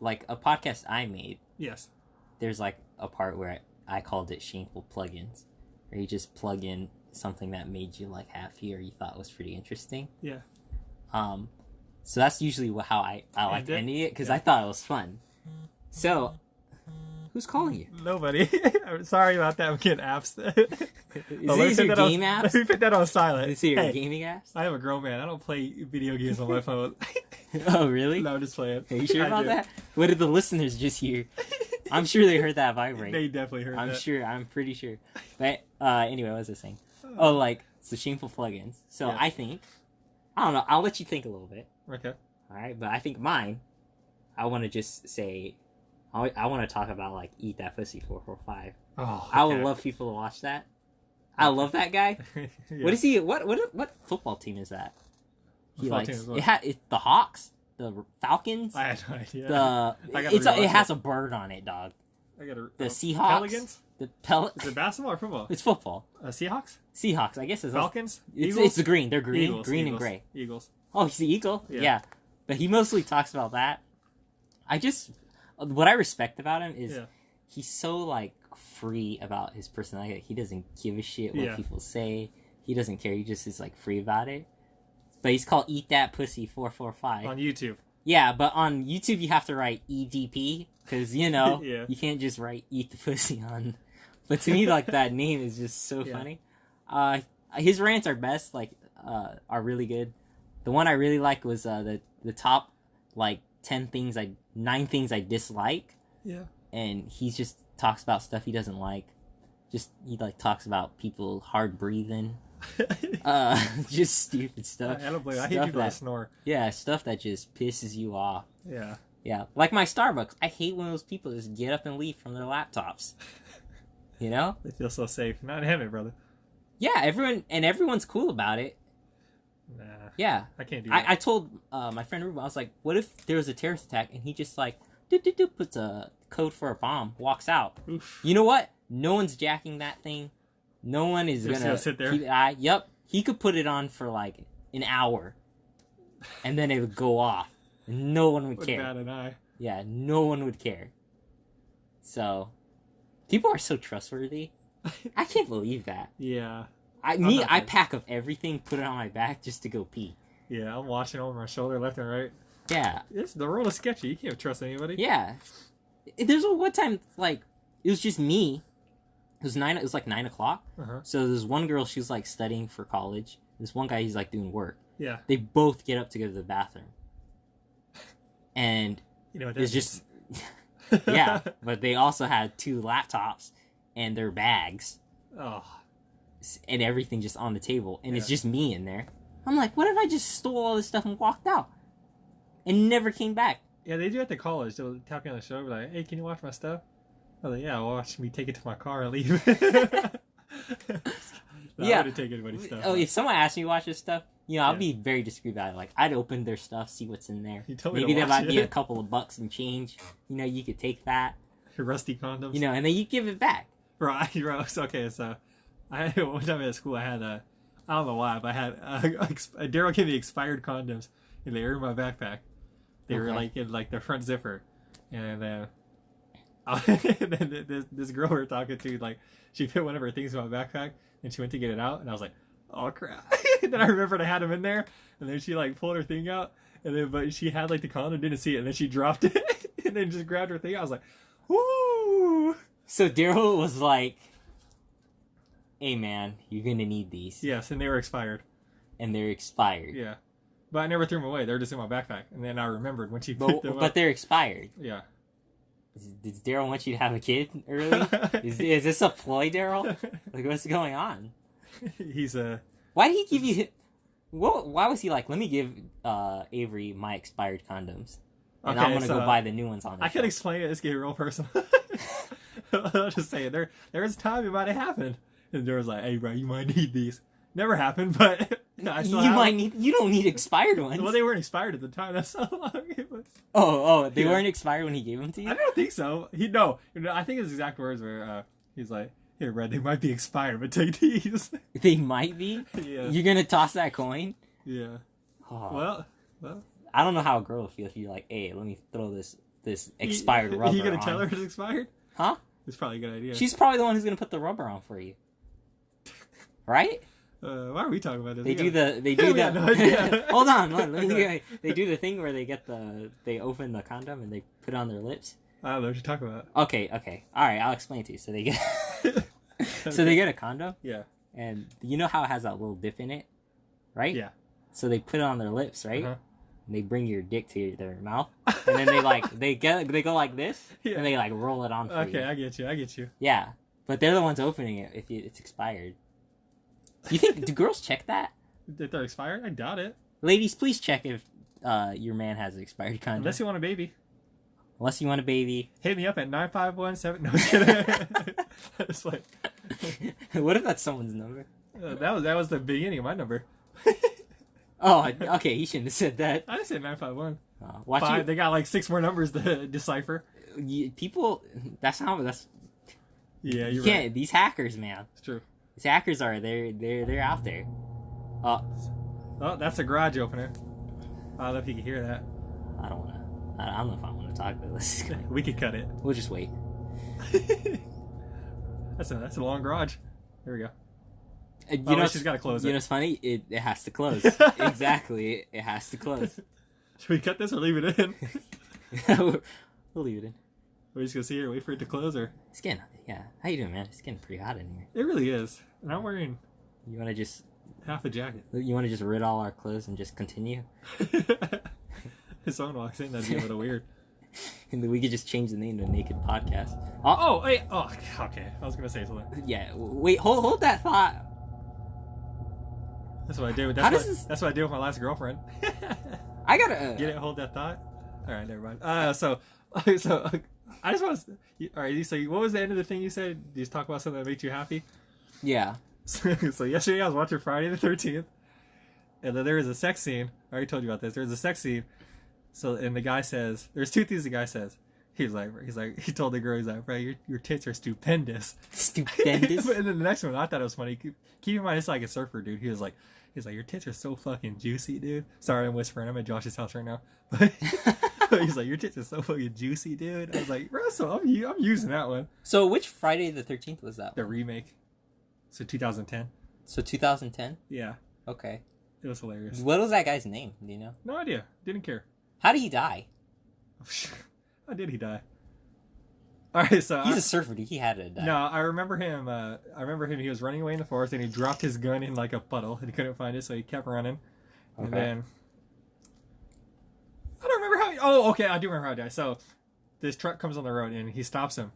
Speaker 2: like, a podcast I made...
Speaker 1: Yes.
Speaker 2: There's, like, a part where I called it Shameful Plugins, where you just plug in something that made you, like, happy or you thought was pretty interesting.
Speaker 1: Yeah.
Speaker 2: So that's usually how I like ending it, because I thought it was fun. So, Who's calling you?
Speaker 1: Nobody. I'm sorry about that. I'm getting apps.
Speaker 2: Is these your game apps?
Speaker 1: Let me put that on silent.
Speaker 2: Is it your
Speaker 1: Hey,
Speaker 2: gaming apps?
Speaker 1: I am a grown man. I don't play video games on my phone.
Speaker 2: Oh, really?
Speaker 1: No, I'm just playing.
Speaker 2: Are you sure
Speaker 1: I
Speaker 2: about
Speaker 1: do.
Speaker 2: that? What did the listeners just hear? I'm sure they heard that vibrate.
Speaker 1: They definitely heard
Speaker 2: I'm
Speaker 1: that.
Speaker 2: sure. I'm pretty sure. But anyway, what was I saying? Oh, like it's the shameful plugins. So
Speaker 1: Yeah.
Speaker 2: I think I don't know. I'll let you think a little bit.
Speaker 1: Okay.
Speaker 2: All right, but I think mine. I want to just say, I want to talk about like Eat That Pussy 445.
Speaker 1: Oh,
Speaker 2: I would
Speaker 1: okay.
Speaker 2: love people to watch that. I love that guy.
Speaker 1: Yeah.
Speaker 2: What is he? What football team is that? He
Speaker 1: Football
Speaker 2: likes
Speaker 1: team is what?
Speaker 2: it's the Hawks, the Falcons.
Speaker 1: I had no idea.
Speaker 2: The
Speaker 1: I gotta
Speaker 2: it
Speaker 1: rewatch
Speaker 2: has
Speaker 1: it.
Speaker 2: a bird on it, dog.
Speaker 1: I gotta,
Speaker 2: The
Speaker 1: oh,
Speaker 2: Seahawks.
Speaker 1: Pelicans?
Speaker 2: The
Speaker 1: Is it basketball or football?
Speaker 2: It's football.
Speaker 1: Seahawks?
Speaker 2: Seahawks. I guess it's
Speaker 1: Falcons?
Speaker 2: It's the green. They're green,
Speaker 1: Eagles,
Speaker 2: green
Speaker 1: Eagles,
Speaker 2: and gray.
Speaker 1: Eagles.
Speaker 2: Oh, he's the eagle.
Speaker 1: Yeah.
Speaker 2: Yeah, but he mostly talks about that. What I respect about him is
Speaker 1: Yeah.
Speaker 2: he's so like free about his personality. He doesn't give a shit what
Speaker 1: Yeah.
Speaker 2: people say. He doesn't care. He just is like free about it. But he's called Eat That Pussy 445.
Speaker 1: On YouTube.
Speaker 2: Yeah, but on YouTube you have to write EDP because
Speaker 1: Yeah.
Speaker 2: you can't just write Eat the Pussy on. But to me, like that name is just so
Speaker 1: Yeah.
Speaker 2: funny. His rants are best, like are really good. The one I really like was the top like 9 things I dislike,
Speaker 1: Yeah.
Speaker 2: and he just talks about stuff he doesn't like. Just he like talks about people hard breathing, just stupid stuff.
Speaker 1: I don't blame. I hate
Speaker 2: Stuff
Speaker 1: people that
Speaker 2: that-
Speaker 1: snore.
Speaker 2: Yeah, stuff that just pisses you off.
Speaker 1: Yeah.
Speaker 2: Yeah, like my Starbucks. I hate when those people just get up and leave from their laptops. You know?
Speaker 1: They feel so safe. Not in heaven, brother.
Speaker 2: Yeah, everyone's cool about it.
Speaker 1: Nah.
Speaker 2: Yeah.
Speaker 1: I can't do that.
Speaker 2: I told my friend Ruben, I was like, what if there was a terrorist attack and he just like puts a code for a bomb, walks out.
Speaker 1: Oof.
Speaker 2: You know what? No one's jacking that thing. No one is
Speaker 1: Just
Speaker 2: gonna
Speaker 1: gonna sit there?
Speaker 2: keep an eye. Yep. He could put it on for like an hour and then it would go off. And no one would
Speaker 1: Would
Speaker 2: care.
Speaker 1: bat an eye.
Speaker 2: Yeah, no one would care. So people are so trustworthy. I can't believe that.
Speaker 1: Yeah.
Speaker 2: I
Speaker 1: not good.
Speaker 2: pack up everything, put it on my back just to go pee.
Speaker 1: Yeah, I'm watching over my shoulder left and right.
Speaker 2: Yeah.
Speaker 1: The world is sketchy. You can't trust anybody.
Speaker 2: Yeah. There's one time, like, it was just me. It was like 9 o'clock.
Speaker 1: Uh-huh.
Speaker 2: So there's one girl, she's like studying for college. This one guy, he's like doing work.
Speaker 1: Yeah.
Speaker 2: They both get up to go to the bathroom. And
Speaker 1: You know what
Speaker 2: it's
Speaker 1: that
Speaker 2: just, yeah. But they also had 2 laptops and their bags
Speaker 1: Oh.
Speaker 2: and everything just on the table. And it's
Speaker 1: Yeah.
Speaker 2: just me in there. I'm like, what if I just stole all this stuff and walked out? And never came back.
Speaker 1: Yeah, they do at the college. They'll tap me on the shoulder like, hey, can you watch my stuff? I was like, yeah, watch me take it to my car and leave. No, I
Speaker 2: Yeah.
Speaker 1: wouldn't take anybody's stuff.
Speaker 2: Oh, if someone asked me to watch this stuff, I'll
Speaker 1: Yeah.
Speaker 2: be very discreet about it. Like, I'd open their stuff, see what's in there.
Speaker 1: You told me
Speaker 2: Maybe
Speaker 1: to
Speaker 2: there
Speaker 1: watch
Speaker 2: might be
Speaker 1: it.
Speaker 2: a couple of bucks and change. You could take that.
Speaker 1: Rusty condoms.
Speaker 2: And then you give it back.
Speaker 1: Bro, okay, so I had one time at school, I had I don't know why, but I had Daryl gave me expired condoms, and they were in my backpack. They were
Speaker 2: Okay.
Speaker 1: like in like the front zipper, and then this girl we were talking to, like, she put one of her things in my backpack, and she went to get it out, and I was like, oh crap! And then I remembered I had them in there, and then she like pulled her thing out, and then but she had like the condom, didn't see it, and then she dropped it, and then just grabbed her thing. I was like, woo!
Speaker 2: So Daryl was like, hey man, you're going to need these.
Speaker 1: Yes, and they were expired.
Speaker 2: And they're expired.
Speaker 1: Yeah. But I never threw them away. They were just in my backpack. And then I remembered when she picked them
Speaker 2: But
Speaker 1: up.
Speaker 2: they're expired.
Speaker 1: Yeah.
Speaker 2: Does Daryl want you to have a kid early? Is this a ploy, Daryl? Like, what's going on?
Speaker 1: He's
Speaker 2: Why did he give you... Why was he like, let me give Avery my expired condoms. And I'm going to go buy the new ones on
Speaker 1: I could explain it. This getting real personal. I'll just say it. There was time it might have happened. And there was like, hey, bro, you might need these. Never happened, but I still have them.
Speaker 2: You don't need expired ones.
Speaker 1: Well, they weren't expired at the time. That's how long it was.
Speaker 2: They
Speaker 1: Yeah.
Speaker 2: weren't expired when he gave them to you?
Speaker 1: I don't think so. No, I think his exact words were, he's like, here, Brad, they might be expired, but take these.
Speaker 2: They might be?
Speaker 1: Yeah.
Speaker 2: You're going to toss that coin?
Speaker 1: Yeah.
Speaker 2: Oh.
Speaker 1: Well.
Speaker 2: I don't know how a girl would feel if you're like, hey, let me throw this expired rubber
Speaker 1: You gonna
Speaker 2: on.
Speaker 1: tell her it's expired?
Speaker 2: Huh?
Speaker 1: It's probably a good idea.
Speaker 2: She's probably the one who's going to put the rubber on for you. Right?
Speaker 1: Why are we talking about this?
Speaker 2: They do the
Speaker 1: We got no idea.
Speaker 2: Hold on, let me they do the thing where they open the condom and they put it on their lips
Speaker 1: I don't know what you're talking about.
Speaker 2: Okay. All right, I'll explain to you. So they get, so they get a condom,
Speaker 1: Yeah.
Speaker 2: and you know how it has that little dip in it, right?
Speaker 1: Yeah.
Speaker 2: So they put it on their lips, right?
Speaker 1: Uh-huh.
Speaker 2: And they bring your dick to their mouth, and then they go like this,
Speaker 1: Yeah.
Speaker 2: and they like roll it on for you.
Speaker 1: Okay, I get you.
Speaker 2: Yeah, but they're the ones opening it if it's expired. You think do girls check that?
Speaker 1: If they're expired, I doubt it.
Speaker 2: Ladies, please check if your man has an expired condom.
Speaker 1: Unless you want a baby.
Speaker 2: Unless you want a baby.
Speaker 1: Hit me up at 9517. No, just kidding. It's like,
Speaker 2: What if that's someone's number?
Speaker 1: that was the beginning of my number.
Speaker 2: Oh, okay. He shouldn't have said that.
Speaker 1: I didn't say 951.
Speaker 2: Watch
Speaker 1: Five.
Speaker 2: you.
Speaker 1: They got like 6 more numbers to decipher.
Speaker 2: People. That's how. That's.
Speaker 1: Yeah,
Speaker 2: You
Speaker 1: you're
Speaker 2: can't.
Speaker 1: right.
Speaker 2: These hackers, man.
Speaker 1: It's true.
Speaker 2: These hackers are. They're out there.
Speaker 1: Oh, that's a garage opener. I don't know if you can hear that.
Speaker 2: I don't want to. I don't know if I want to talk about this.
Speaker 1: We could cut it.
Speaker 2: We'll just wait.
Speaker 1: That's a long garage. Here we go.
Speaker 2: You
Speaker 1: Oh,
Speaker 2: know,
Speaker 1: wait, she's got to close
Speaker 2: You
Speaker 1: it.
Speaker 2: know, it's funny. It has to close. Exactly. It has to close.
Speaker 1: Should we cut this or leave it in?
Speaker 2: We'll leave it in.
Speaker 1: We're just gonna sit here and wait for it to close, or
Speaker 2: It's getting. Yeah. How you doing, man? It's getting pretty hot in here.
Speaker 1: it really is. And I'm wearing
Speaker 2: You want to just.
Speaker 1: half a jacket.
Speaker 2: You want to just rid all our clothes and just continue,
Speaker 1: If someone walks in, that'd be a little weird.
Speaker 2: and then we could just change the name to Naked Podcast.
Speaker 1: Oh, wait. Oh, okay. I was gonna say something.
Speaker 2: Yeah. Wait. Hold that thought.
Speaker 1: That's what I did.
Speaker 2: How does this-
Speaker 1: That's what I did with my last girlfriend.
Speaker 2: I gotta.
Speaker 1: Get it? Hold that thought. All right, never mind. So I just want to. All right. So what was the end of the thing you said? You just talk about something that made you happy.
Speaker 2: Yeah.
Speaker 1: So yesterday I was watching Friday the 13th, and then there was a sex scene. I already told you about this. There was a sex scene. So and the guy says, "There's 2 things." The guy says, he he told the girl, he's like, "Bro, your tits are stupendous."
Speaker 2: Stupendous.
Speaker 1: And then the next one, I thought it was funny. Keep in mind, it's like a surfer dude. He's like, your tits are so fucking juicy, dude. Sorry, I'm whispering. I'm at Josh's house right now. But he's like, your tits are so fucking juicy, dude. I was like, Russell, I'm using that one.
Speaker 2: So which Friday the 13th was that?
Speaker 1: The remake. So 2010.
Speaker 2: So 2010.
Speaker 1: Yeah,
Speaker 2: Okay.
Speaker 1: it was hilarious.
Speaker 2: What was that guy's name? Do you know?
Speaker 1: No idea. Didn't care.
Speaker 2: How did he die?
Speaker 1: How did he die? All right, so
Speaker 2: He's a surfer, dude. He had to die.
Speaker 1: no, I remember him. He was running away in the forest, and he dropped his gun in like a puddle, and he couldn't find it, so he kept running. And
Speaker 2: Okay.
Speaker 1: then I don't remember how. Oh, okay, I do remember how he died. So this truck comes on the road, and he stops him,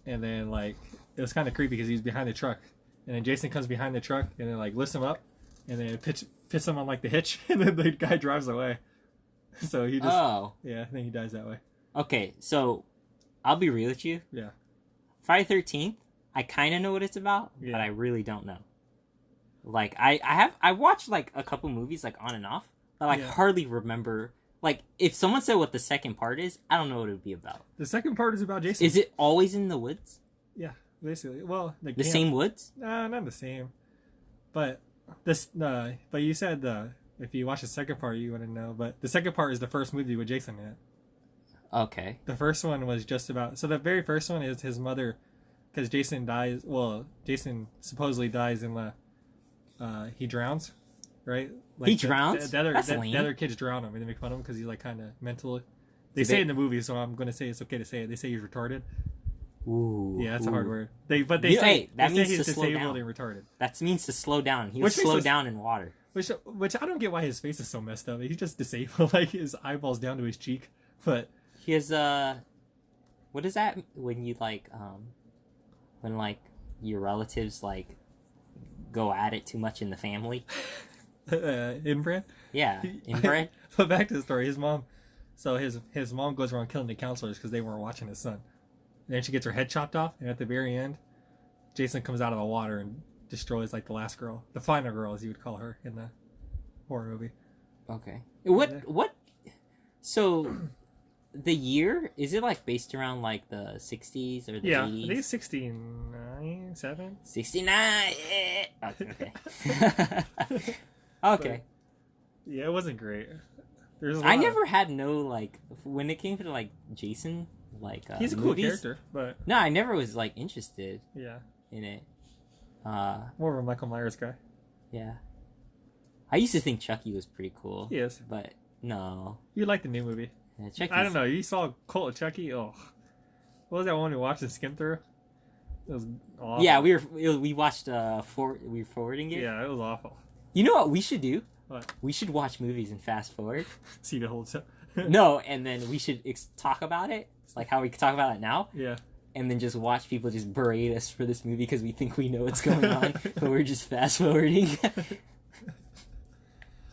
Speaker 1: and then like it was kind of creepy because he was behind the truck, and then Jason comes behind the truck, and then like lifts him up, and then pits him on like the hitch, and then the guy drives away. So he just yeah, I think he dies that way.
Speaker 2: Okay, so I'll be real with you.
Speaker 1: Yeah.
Speaker 2: Friday 13th, I kind of know what it's about,
Speaker 1: Yeah.
Speaker 2: but I really don't know. Like I watched like a couple movies like on and off, but I
Speaker 1: Yeah.
Speaker 2: hardly remember. Like if someone said what the second part is, I don't know what it would be about.
Speaker 1: The second part is about Jason.
Speaker 2: Is it always in the woods?
Speaker 1: Yeah, basically. Well,
Speaker 2: The
Speaker 1: camp.
Speaker 2: same woods?
Speaker 1: Nah, not the same. But but you said if you watch the second part, you wouldn't know. But the second part is the first movie with Jason in it.
Speaker 2: Okay.
Speaker 1: The first one was just about. So the very first one is his mother, because Jason dies. Well, Jason supposedly dies in the. He drowns, right?
Speaker 2: He drowns?
Speaker 1: The
Speaker 2: That's lame.
Speaker 1: other kids drown him, and they make fun of him because he's like kind of mental. They
Speaker 2: Do
Speaker 1: say
Speaker 2: they-
Speaker 1: in the movie, so I'm gonna say it's okay to say it. They say he's retarded.
Speaker 2: Ooh.
Speaker 1: Yeah, that's a
Speaker 2: ooh.
Speaker 1: hard word. They
Speaker 2: Yeah,
Speaker 1: say
Speaker 2: hey, that
Speaker 1: they
Speaker 2: means
Speaker 1: say he's
Speaker 2: to slow
Speaker 1: disabled
Speaker 2: down.
Speaker 1: and retarded.
Speaker 2: That means to slow down. He
Speaker 1: Which
Speaker 2: would
Speaker 1: makes
Speaker 2: slow
Speaker 1: us-
Speaker 2: down in water.
Speaker 1: Which I don't get why his face is so messed up. He's just disabled, like his eyeballs down to his cheek. But
Speaker 2: He has what is that when you like when like your relatives like go at it too much in the family?
Speaker 1: inbred.
Speaker 2: Yeah, inbred.
Speaker 1: But back to the story. His mom. So his mom goes around killing the counselors because they weren't watching his son. And then she gets her head chopped off, and at the very end, Jason comes out of the water and destroys like the last girl, the final girl, as you would call her in the horror movie.
Speaker 2: Okay. What? So, the year is it like based around like the 60s or the
Speaker 1: Yeah, I
Speaker 2: 80s?
Speaker 1: think it's 69, 7.
Speaker 2: 69. Okay. Okay.
Speaker 1: Yeah, it wasn't great. There's a
Speaker 2: I
Speaker 1: lot
Speaker 2: never had no like when it came to like Jason like
Speaker 1: He's a cool
Speaker 2: movies,
Speaker 1: character, but
Speaker 2: No, I never was like interested
Speaker 1: yeah,
Speaker 2: in it.
Speaker 1: more of a Michael Myers guy.
Speaker 2: Yeah. I used to think Chucky was pretty cool.
Speaker 1: He is.
Speaker 2: But no.
Speaker 1: You like the new movie?
Speaker 2: Yeah, Chucky's...
Speaker 1: I don't know. You saw Cult of Chucky? Oh, what was that one we watched and skimmed through? It was awful.
Speaker 2: Yeah, we watched we were forwarding it.
Speaker 1: Yeah, it was awful.
Speaker 2: You know what we should do?
Speaker 1: What?
Speaker 2: We should watch movies and fast forward.
Speaker 1: See the whole stuff.
Speaker 2: No, and then we should talk about it. It's like how we talk about it now.
Speaker 1: Yeah.
Speaker 2: And then just watch people just berate us for this movie because we think we know what's going on, but we're just fast forwarding.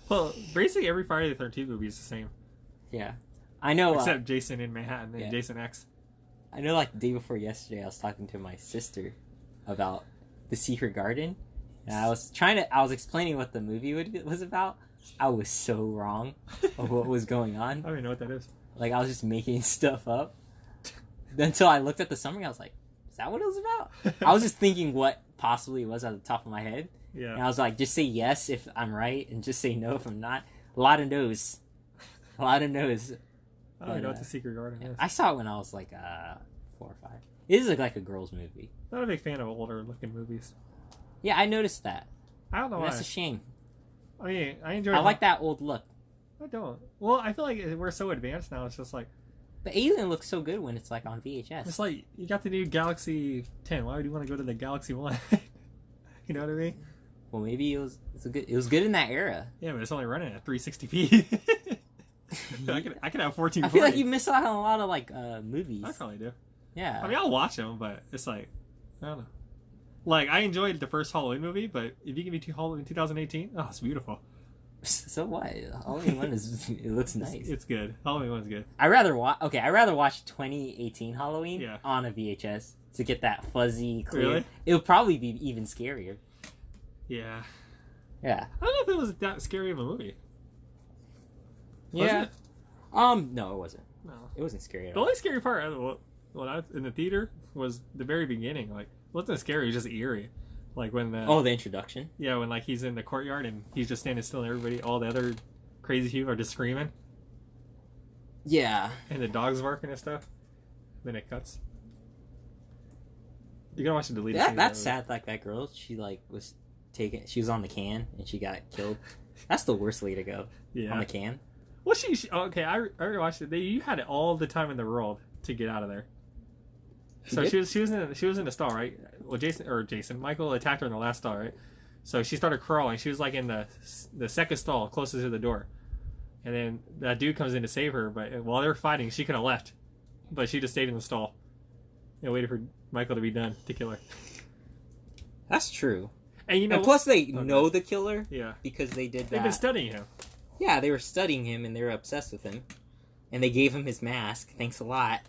Speaker 1: Well, basically every Friday the 13th movie is the same.
Speaker 2: Yeah. I know.
Speaker 1: Except Jason in Manhattan and
Speaker 2: yeah.
Speaker 1: Jason X.
Speaker 2: I know, like, the day before yesterday, I was talking to my sister about The Secret Garden. And I was explaining what the movie was about. I was so wrong of what was going on.
Speaker 1: I don't even know what that is.
Speaker 2: Like, I was just making stuff up. Until I looked at the summary, I was like, is that what it was about? I was just thinking what possibly it was at the top of my head.
Speaker 1: Yeah.
Speaker 2: And I was like, just say yes if I'm right, and just say no if I'm not. A lot of no's. A lot of no's.
Speaker 1: I don't know what The Secret Garden is.
Speaker 2: I saw it when I was like 4 or 5. It is like a girl's movie.
Speaker 1: Not a big fan of older looking movies.
Speaker 2: Yeah, I noticed that.
Speaker 1: I don't know why.
Speaker 2: That's a shame.
Speaker 1: I mean, I enjoy.
Speaker 2: I like that old look.
Speaker 1: I don't. Well, I feel like we're so advanced now. It's just like
Speaker 2: The Alien looks so good when it's like on VHS.
Speaker 1: it's like you got the new Galaxy 10. Why would you want to go to the Galaxy 1? You know what I mean?
Speaker 2: Well, maybe it was good in that era.
Speaker 1: Yeah, but it's only running at 360p. I could have 1440.
Speaker 2: I feel like you miss out on a lot of like movies.
Speaker 1: I probably do.
Speaker 2: Yeah.
Speaker 1: I mean, I'll watch them, but it's like I don't know. Like I enjoyed the first Halloween movie, but if you give me Halloween 2018, oh, it's beautiful.
Speaker 2: So what? Halloween 1 it looks nice.
Speaker 1: It's good. Halloween 1's good.
Speaker 2: I'd rather watch 2018 Halloween
Speaker 1: Yeah.
Speaker 2: on a VHS to get that fuzzy clear.
Speaker 1: Really?
Speaker 2: It would probably be even scarier.
Speaker 1: Yeah.
Speaker 2: Yeah.
Speaker 1: I don't know if it was that scary of a movie. Was
Speaker 2: Yeah.
Speaker 1: it?
Speaker 2: No, it wasn't.
Speaker 1: No.
Speaker 2: It wasn't scary at
Speaker 1: The
Speaker 2: all.
Speaker 1: only scary part when I was in the theater was the very beginning. Like, it wasn't scary, it was just eerie. Like when the
Speaker 2: The introduction.
Speaker 1: yeah, when like he's in the courtyard and he's just standing still and everybody, all the other crazy people are just screaming
Speaker 2: Yeah.
Speaker 1: and the dog's barking and stuff. Then it cuts. You gotta watch the deleted scenes.
Speaker 2: That's sad. Like that girl, she like was she was on the can and she got killed. That's the worst way to go.
Speaker 1: Yeah.
Speaker 2: On the can.
Speaker 1: Well, she okay. I rewatched it. You had it all the time in the world to get out of there. So
Speaker 2: did?
Speaker 1: she was in the stall, right? Well, Michael attacked her in the last stall, right? So she started crawling. She was like in the second stall, closest to the door. And then that dude comes in to save her, but while they were fighting, she could have left, but she just stayed in the stall and waited for Michael to be done to kill her.
Speaker 2: That's true.
Speaker 1: And you know,
Speaker 2: And plus, they know the killer.
Speaker 1: Yeah,
Speaker 2: Because they did that.
Speaker 1: they've been studying him.
Speaker 2: Yeah, they were studying him and they were obsessed with him, and they gave him his mask. Thanks a lot.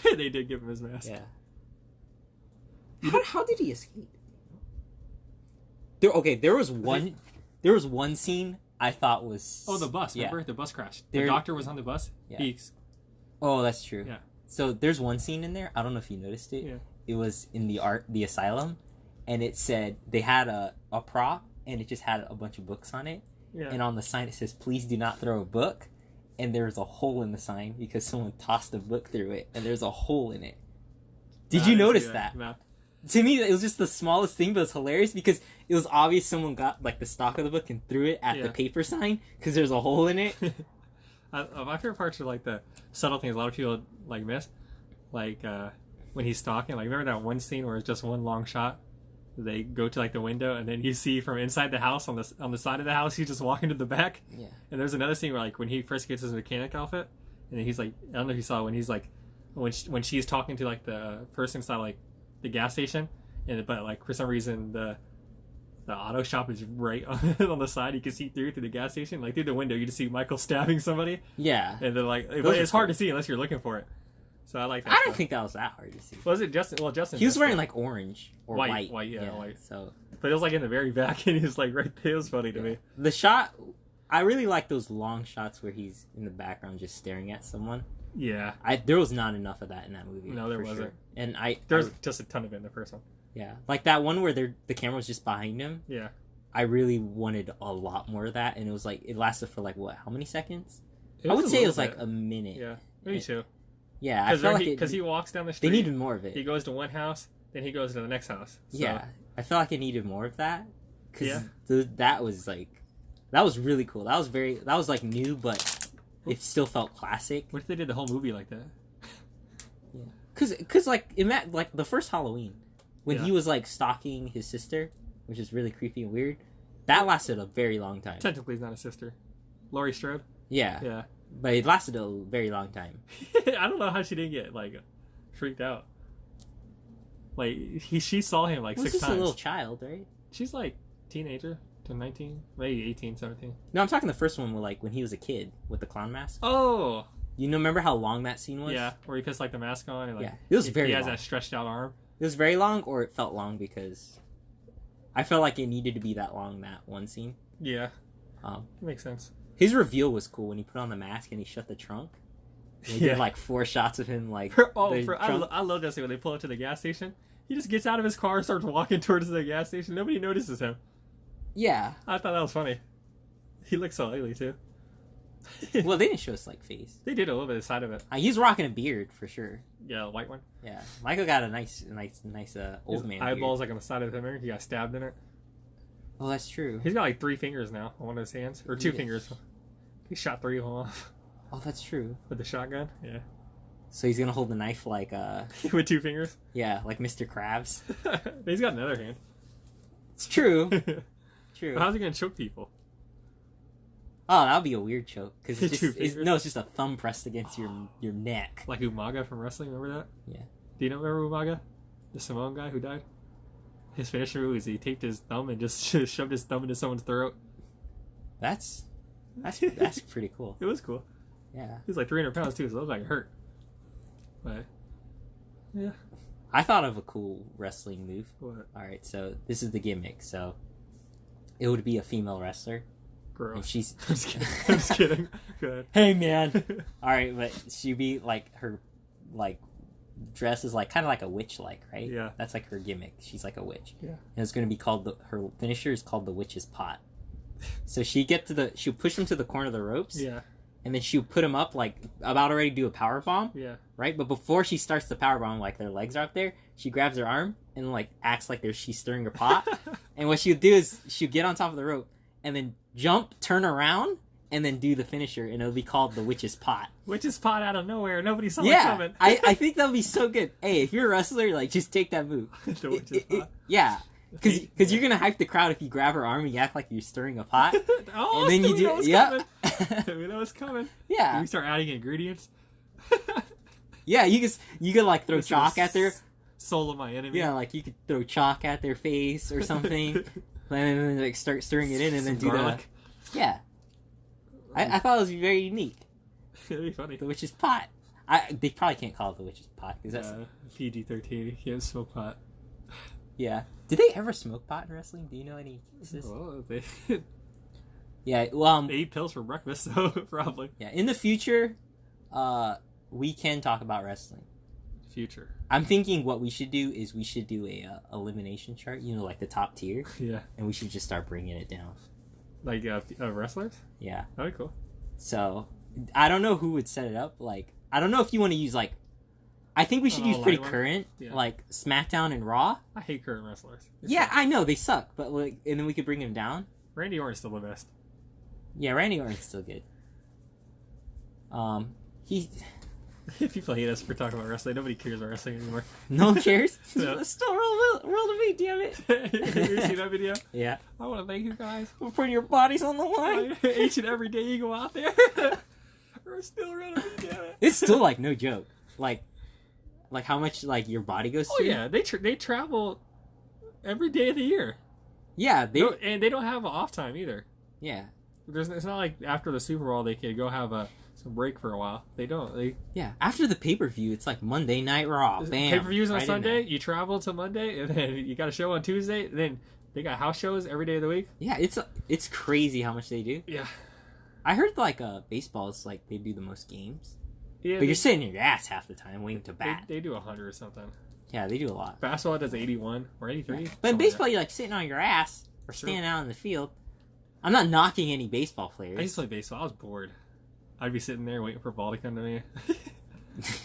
Speaker 1: They did give him his mask.
Speaker 2: Yeah. How did he escape? There was one scene I thought was
Speaker 1: Oh, the bus.
Speaker 2: Yeah.
Speaker 1: Remember the bus crashed.
Speaker 2: There-
Speaker 1: The doctor was on the bus.
Speaker 2: Yeah. Oh, that's true.
Speaker 1: Yeah.
Speaker 2: So there's one scene in there. I don't know if you noticed it.
Speaker 1: Yeah.
Speaker 2: It was in the asylum, and it said they had a prop, and it just had a bunch of books on it.
Speaker 1: Yeah.
Speaker 2: And on the sign it says, "Please do not throw a book." And there's a hole in the sign because someone tossed a book through it, and there's a hole in it. Did you notice that?
Speaker 1: No.
Speaker 2: To me, it was just the smallest thing, but it's hilarious because it was obvious someone got like the stock of the book and threw it at the paper sign because there's a hole in it.
Speaker 1: My favorite parts are like the subtle things a lot of people like miss, like when he's stalking. Like remember that one scene where it's just one long shot. They go to like the window, and then you see from inside the house on the side of the house, he's just walking to the back.
Speaker 2: Yeah.
Speaker 1: And there's another scene where like when he first gets his mechanic outfit, and then he's like, I don't know if you saw when he's like when she's talking to like the person inside like the gas station, but like for some reason the auto shop is right on the side. You can see through the gas station, like through the window. You just see Michael stabbing somebody.
Speaker 2: Yeah.
Speaker 1: And they're like,
Speaker 2: Those
Speaker 1: but
Speaker 2: are
Speaker 1: it's hard
Speaker 2: cool.
Speaker 1: to see unless you're looking for it. So I like that.
Speaker 2: I don't
Speaker 1: stuff.
Speaker 2: think that was that hard to see.
Speaker 1: Was it Justin? Well, Justin.
Speaker 2: He was
Speaker 1: missed
Speaker 2: wearing
Speaker 1: it.
Speaker 2: like orange or
Speaker 1: White,
Speaker 2: white.
Speaker 1: yeah, white.
Speaker 2: So
Speaker 1: But it was like in the very back, and he was like right there. It was funny to me.
Speaker 2: the shot, I really like those long shots where he's in the background just staring at someone.
Speaker 1: Yeah.
Speaker 2: There was not enough of that in that movie.
Speaker 1: No, there
Speaker 2: for
Speaker 1: wasn't.
Speaker 2: Sure. And
Speaker 1: There's just a ton of it in the first one.
Speaker 2: yeah, like that one where the camera was just behind him.
Speaker 1: Yeah.
Speaker 2: I really wanted a lot more of that, and it was like it lasted for like what? How many seconds?
Speaker 1: It
Speaker 2: I would
Speaker 1: a
Speaker 2: say it
Speaker 1: little
Speaker 2: was like
Speaker 1: bit.
Speaker 2: a minute.
Speaker 1: Yeah, maybe two.
Speaker 2: Yeah, I felt like
Speaker 1: Because he walks down the street.
Speaker 2: they needed more of it.
Speaker 1: He goes to one house, then he goes to the next house. So,
Speaker 2: Yeah, I felt like it needed more of that. Cause
Speaker 1: Yeah.
Speaker 2: that was really cool. That was like new, but it still felt classic.
Speaker 1: What if they did the whole movie like that?
Speaker 2: Yeah, cause like in that like the first Halloween when
Speaker 1: Yeah.
Speaker 2: he was like stalking his sister, which is really creepy and weird. That lasted a very long time.
Speaker 1: Technically, he's not a sister. Laurie Strode.
Speaker 2: Yeah,
Speaker 1: Yeah.
Speaker 2: but it lasted a very long time.
Speaker 1: I don't know how she didn't get like freaked out. Like she saw him like
Speaker 2: Well,
Speaker 1: 6
Speaker 2: just
Speaker 1: times.
Speaker 2: a little child, right?
Speaker 1: She's like teenager to 19, maybe 18, 17.
Speaker 2: No, I'm talking the first one with like when he was a kid with the clown mask.
Speaker 1: Oh,
Speaker 2: You know, remember how long that scene was?
Speaker 1: yeah, where he puts like the mask on and like
Speaker 2: Yeah, it was very
Speaker 1: he has
Speaker 2: long.
Speaker 1: that stretched out arm.
Speaker 2: It was very long, or it felt long because I felt like it needed to be that long, that one scene.
Speaker 1: Yeah,
Speaker 2: Um,
Speaker 1: makes sense.
Speaker 2: his reveal was cool when he put on the mask and he shut the trunk. And he
Speaker 1: Yeah.
Speaker 2: did like 4 shots of him, like
Speaker 1: I
Speaker 2: trunk.
Speaker 1: love that scene when they pull up to the gas station. He just gets out of his car and starts walking towards the gas station. Nobody notices him.
Speaker 2: Yeah.
Speaker 1: I thought that was funny. He looks so ugly too.
Speaker 2: Well, they didn't show his like face.
Speaker 1: They did a little bit of the side of it.
Speaker 2: He's rocking a beard for sure.
Speaker 1: Yeah, the white one.
Speaker 2: Yeah, Michael got a nice old
Speaker 1: His
Speaker 2: man
Speaker 1: eyeballs
Speaker 2: beard.
Speaker 1: like on the side of him. He got stabbed in it.
Speaker 2: Oh, that's true.
Speaker 1: He's got like 3 fingers now on one of his hands, or 2
Speaker 2: Yeah.
Speaker 1: fingers. He shot 3 of them off
Speaker 2: Oh, that's true.
Speaker 1: with the shotgun. Yeah,
Speaker 2: So he's gonna hold the knife like
Speaker 1: with 2 fingers.
Speaker 2: yeah, like Mr. Krabs.
Speaker 1: He's got another hand.
Speaker 2: It's true.
Speaker 1: But
Speaker 2: True.
Speaker 1: how's he gonna choke people?
Speaker 2: Oh, that would be a weird choke because it's
Speaker 1: Two
Speaker 2: just
Speaker 1: fingers?
Speaker 2: no, it's just a thumb pressed against your neck.
Speaker 1: Like Umaga from wrestling. Remember that?
Speaker 2: Yeah.
Speaker 1: Do you remember Umaga, the Samoan guy who died? His finisher was he taped his thumb and just shoved his thumb into someone's throat.
Speaker 2: That's pretty cool.
Speaker 1: It was cool.
Speaker 2: Yeah.
Speaker 1: He was like 300 pounds too, so it was like hurt. But yeah,
Speaker 2: I thought of a cool wrestling move.
Speaker 1: what?
Speaker 2: All right, so this is the gimmick. So it would be a female wrestler,
Speaker 1: Girl.
Speaker 2: and she's.
Speaker 1: I'm just kidding. I'm just kidding. Go ahead.
Speaker 2: Hey man. All right, but she'd be like her, like dress is like kind of like a witch, like right.
Speaker 1: Yeah.
Speaker 2: That's like her gimmick. She's like a witch.
Speaker 1: Yeah.
Speaker 2: And it's gonna be called her finisher is called the witch's pot. So she'll push him to the corner of the ropes.
Speaker 1: Yeah.
Speaker 2: And then she'll put him up like about already do a power bomb.
Speaker 1: Yeah.
Speaker 2: Right, but before she starts the power bomb, like their legs are up there, she grabs her arm and like acts like she's stirring her pot. And what she'll do is she'll get on top of the rope and then jump, turn around, and then do the finisher, and it'll be called the witch's pot.
Speaker 1: Witch's pot out of nowhere. Nobody saw it
Speaker 2: Yeah,
Speaker 1: coming.
Speaker 2: I think that'll be so good. Hey, if you're a wrestler, like just take that move.
Speaker 1: The witch's pot.
Speaker 2: Yeah, because you're gonna hype the crowd if you grab her arm and you act like you're stirring a pot.
Speaker 1: Oh,
Speaker 2: And then you
Speaker 1: we
Speaker 2: do-
Speaker 1: know it's
Speaker 2: yeah.
Speaker 1: coming. We know it's coming.
Speaker 2: Yeah,
Speaker 1: We start adding ingredients.
Speaker 2: yeah. You could like throw
Speaker 1: This is
Speaker 2: chalk at their
Speaker 1: soul of my enemy.
Speaker 2: yeah, like you could throw chalk at their face or something, and then like start stirring it in, and then
Speaker 1: Some
Speaker 2: do
Speaker 1: garlic.
Speaker 2: the yeah. I thought it was very unique.
Speaker 1: It'd be funny.
Speaker 2: The witch's pot. They probably can't call it the witch's pot because that's
Speaker 1: PG-13. You can't smoke pot.
Speaker 2: yeah. Did they ever smoke pot in wrestling? Do you know any cases?
Speaker 1: Well, they
Speaker 2: Yeah. Well,
Speaker 1: eat pills for breakfast, so probably.
Speaker 2: yeah. In the future, we can talk about wrestling.
Speaker 1: Future.
Speaker 2: I'm thinking what we should do is we should do a elimination chart. You know, like the top tier,
Speaker 1: Yeah.
Speaker 2: and we should just start bringing it down.
Speaker 1: Like wrestlers?
Speaker 2: Yeah.
Speaker 1: That'd be cool.
Speaker 2: So I don't know who would set it up. Like I don't know if you want to use like. I think we should use pretty
Speaker 1: line one?
Speaker 2: current,
Speaker 1: Yeah.
Speaker 2: like SmackDown and Raw.
Speaker 1: I hate current wrestlers.
Speaker 2: Yeah, I know they suck, but like, and then we could bring them down.
Speaker 1: Randy Orton's still the best.
Speaker 2: Yeah, Randy Orton's still good. He
Speaker 1: People hate us for talking about wrestling. Nobody cares about wrestling anymore.
Speaker 2: no one cares.
Speaker 1: No.
Speaker 2: Still roll to me, damn it.
Speaker 1: Have you seen that video?
Speaker 2: Yeah,
Speaker 1: I want to thank you guys.
Speaker 2: we're putting your bodies on the line.
Speaker 1: Each and every day you go out there. We're still running, damn it.
Speaker 2: It's still like no joke. Like how much like your body goes
Speaker 1: Oh
Speaker 2: through.
Speaker 1: yeah, they travel every day of the year.
Speaker 2: Yeah,
Speaker 1: And they don't have an off time either.
Speaker 2: yeah.
Speaker 1: It's not like after the Super Bowl they could go have some break for a while. They don't.
Speaker 2: Yeah, after the pay-per-view, it's like Monday Night Raw. Bam.
Speaker 1: Pay-per-views on
Speaker 2: right in
Speaker 1: Sunday,
Speaker 2: there.
Speaker 1: you travel to Monday, and then you got a show on Tuesday. And then they got house shows every day of the week.
Speaker 2: Yeah, it's crazy how much they do.
Speaker 1: Yeah,
Speaker 2: I heard like baseball is like they do the most games,
Speaker 1: yeah.
Speaker 2: but you're sitting in your ass half the time waiting to bat.
Speaker 1: They do 100 or something.
Speaker 2: Yeah, they do a lot.
Speaker 1: Basketball does 81 or 83.
Speaker 2: But in baseball, you're like sitting on your ass or
Speaker 1: Sure.
Speaker 2: standing out in the field. I'm not knocking any baseball players.
Speaker 1: I used to play baseball. I was bored. I'd be sitting there waiting for a ball to come to me.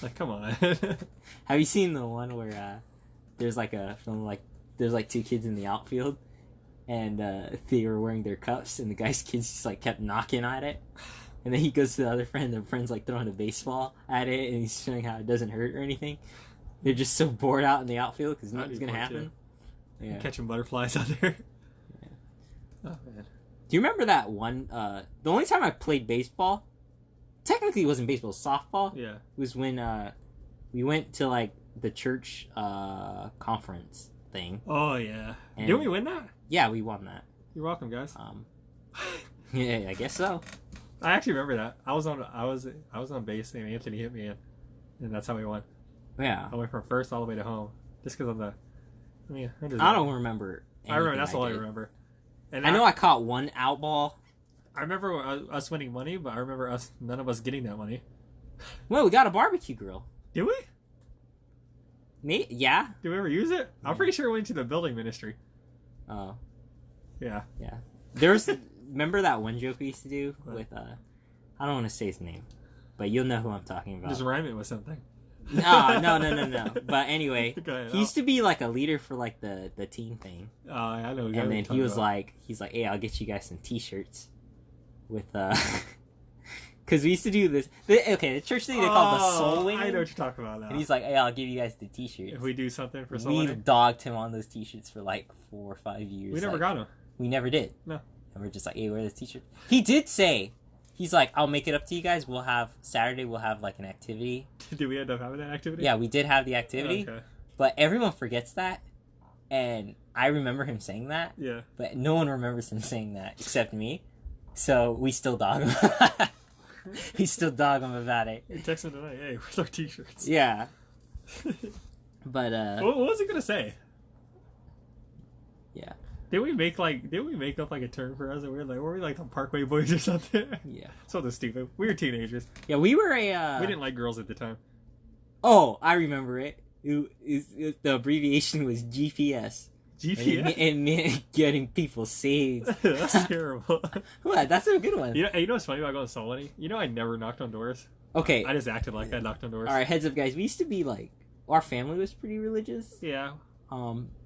Speaker 1: Like, come on.
Speaker 2: Have you seen the one where there's like there's like 2 kids in the outfield, and they were wearing their cups, and the guy's kids just like kept knocking at it, And then he goes to the other friend. The friend's like throwing a baseball at it, and he's showing how it doesn't hurt or anything. They're just so bored out in the outfield because nothing's gonna happen.
Speaker 1: Yeah. Catching butterflies out there.
Speaker 2: Yeah.
Speaker 1: Oh man.
Speaker 2: Do you remember that one? The only time I played baseball, technically it wasn't baseball, it was softball.
Speaker 1: Yeah.
Speaker 2: Was when we went to like the church conference thing.
Speaker 1: Oh yeah. Didn't we win that?
Speaker 2: Yeah, we won that.
Speaker 1: You're welcome, guys.
Speaker 2: Yeah, I guess so.
Speaker 1: I actually remember that. I was on base and Anthony hit me in, and that's how we won.
Speaker 2: Yeah.
Speaker 1: I went from first all the way to home just because of the. I mean,
Speaker 2: I don't remember.
Speaker 1: I remember. That's all I remember. And
Speaker 2: I know I caught one out ball.
Speaker 1: I remember us winning money, but I remember none of us getting that money.
Speaker 2: Well, we got a barbecue grill.
Speaker 1: Did we?
Speaker 2: Me? Yeah.
Speaker 1: Did we ever use it? Yeah. I'm pretty sure it went to the building ministry.
Speaker 2: Oh.
Speaker 1: Yeah.
Speaker 2: Yeah. There's. Remember that one joke we used to do with I don't want to say his name, but you'll know who I'm talking about.
Speaker 1: Just rhyme it with something.
Speaker 2: No. But anyway, he used to be like a leader for like the teen thing.
Speaker 1: Oh, I know.
Speaker 2: And then he's like, hey, I'll get you guys some T-shirts with because we used to do this. The church thing they call the soul winning.
Speaker 1: I know what you're talking about now.
Speaker 2: And he's like, hey, I'll give you guys the T-shirts.
Speaker 1: If we do something for soul
Speaker 2: winning.
Speaker 1: winning.
Speaker 2: We dogged him on those T-shirts for like 4 or 5 years.
Speaker 1: We never got them.
Speaker 2: We never did.
Speaker 1: No.
Speaker 2: And we're just like, hey, wear this T-shirt. He did say, he's like, I'll make it up to you guys. Saturday we'll have like an activity.
Speaker 1: Did we end up having that activity?
Speaker 2: Yeah, we did have the activity. Okay. But everyone forgets that. And I remember him saying that.
Speaker 1: Yeah.
Speaker 2: But no one remembers him saying that except me. So we still dog him. We still dog him about it.
Speaker 1: You texted tonight, hey, where's our T-shirts?
Speaker 2: Yeah. But
Speaker 1: what was he gonna say?
Speaker 2: Yeah.
Speaker 1: Did we make up like a term for us? And were we like the Parkway Boys or something?
Speaker 2: Yeah.
Speaker 1: Something stupid. We were teenagers.
Speaker 2: Yeah, we were
Speaker 1: we didn't like girls at the time.
Speaker 2: Oh, I remember it. The abbreviation was GPS.
Speaker 1: GPS?
Speaker 2: And it meant getting people saved.
Speaker 1: That's terrible.
Speaker 2: What? That's a good one.
Speaker 1: You know what's funny about going soul winning? You know I never knocked on doors.
Speaker 2: Okay.
Speaker 1: I just acted like I knocked on doors.
Speaker 2: Alright, heads up guys. We used to be like, our family was pretty religious.
Speaker 1: Yeah.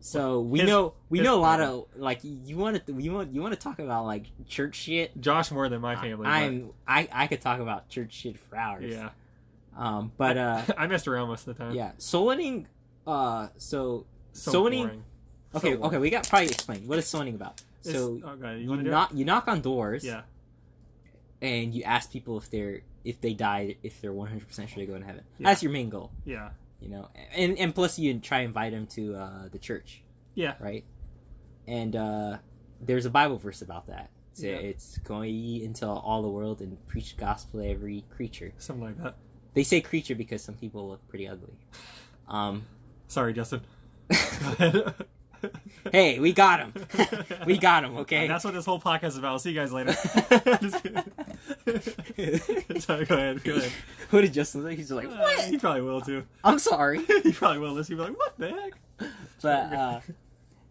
Speaker 2: So we know a lot of like you want to talk about like church shit.
Speaker 1: Josh more than my family.
Speaker 2: I could talk about church shit for hours.
Speaker 1: Yeah.
Speaker 2: But
Speaker 1: I messed around most of the time.
Speaker 2: Yeah. Soul winning. Soul winning. Okay. We got probably explain what is soul winning about. So you knock on doors.
Speaker 1: Yeah.
Speaker 2: And you ask people if they die, if they're 100% sure they go in heaven. Yeah. That's your main goal.
Speaker 1: Yeah.
Speaker 2: You know, and plus you try and invite them to the church.
Speaker 1: Yeah.
Speaker 2: Right? And there's a Bible verse about that. It's going ye into all the world and preach the gospel to every creature.
Speaker 1: Something like that.
Speaker 2: They say creature because some people look pretty ugly.
Speaker 1: Sorry, Justin. Go ahead.
Speaker 2: Hey, we got him. We got him, okay?
Speaker 1: And that's what this whole podcast is about. I'll see you guys later. Sorry, go ahead.
Speaker 2: What did Justin say? He's like, what?
Speaker 1: He probably will, too.
Speaker 2: I'm sorry.
Speaker 1: He probably will listen. He'll be like, what the heck?
Speaker 2: But,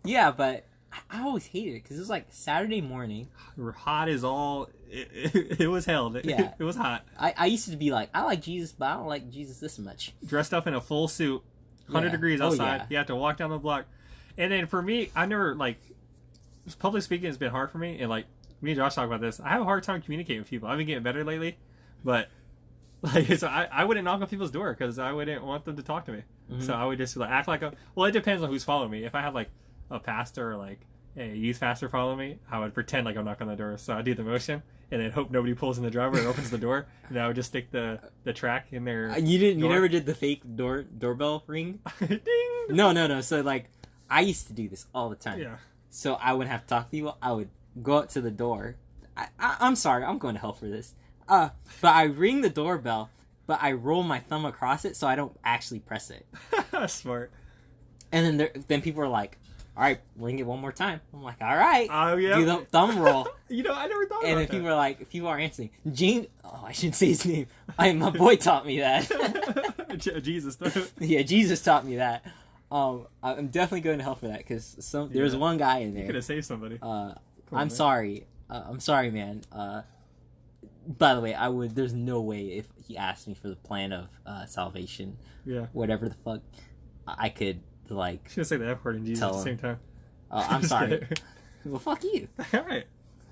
Speaker 2: yeah, but I always hated it because it was like Saturday morning.
Speaker 1: We're hot as all... It was hell.
Speaker 2: Yeah.
Speaker 1: It was hot.
Speaker 2: I used to be like, I like Jesus, but I don't like Jesus this much.
Speaker 1: Dressed up in a full suit, 100 degrees outside. You have to walk down the block. And then for me, I never, like, public speaking has been hard for me. And, like, me and Josh talk about this. I have a hard time communicating with people. I've been getting better lately. But, like, so I wouldn't knock on people's door because I wouldn't want them to talk to me. Mm-hmm. So I would just, like, act like a... Well, it depends on who's following me. If I had, like, a pastor or, like, a youth pastor follow me, I would pretend like I'm knocking on the door. So I'd do the motion and then hope nobody pulls in the driveway and opens the door. And I would just stick the track in their
Speaker 2: You never did the fake doorbell ring?
Speaker 1: Ding!
Speaker 2: No. So, like... I used to do this all the time.
Speaker 1: Yeah.
Speaker 2: So I wouldn't have to talk to people. I would go up to the door. I'm sorry. I'm going to hell for this. But I ring the doorbell, but I roll my thumb across it so I don't actually press it.
Speaker 1: Smart.
Speaker 2: And then people are like, all right, ring it one more time. I'm like, all right.
Speaker 1: Oh, yeah.
Speaker 2: Do the thumb roll.
Speaker 1: I never thought about that.
Speaker 2: And then people are answering. James, I shouldn't say his name. My boy taught me that.
Speaker 1: Jesus.
Speaker 2: Yeah, Jesus taught me that. I'm definitely going to hell for that because there's one guy in there.
Speaker 1: You could have saved somebody.
Speaker 2: I'm sorry. I'm sorry, man. By the way, there's no way if he asked me for the plan of salvation, whatever the fuck, I could like.
Speaker 1: Should say the F word in Jesus at the same time.
Speaker 2: I'm sorry. Well, fuck you.
Speaker 1: All right.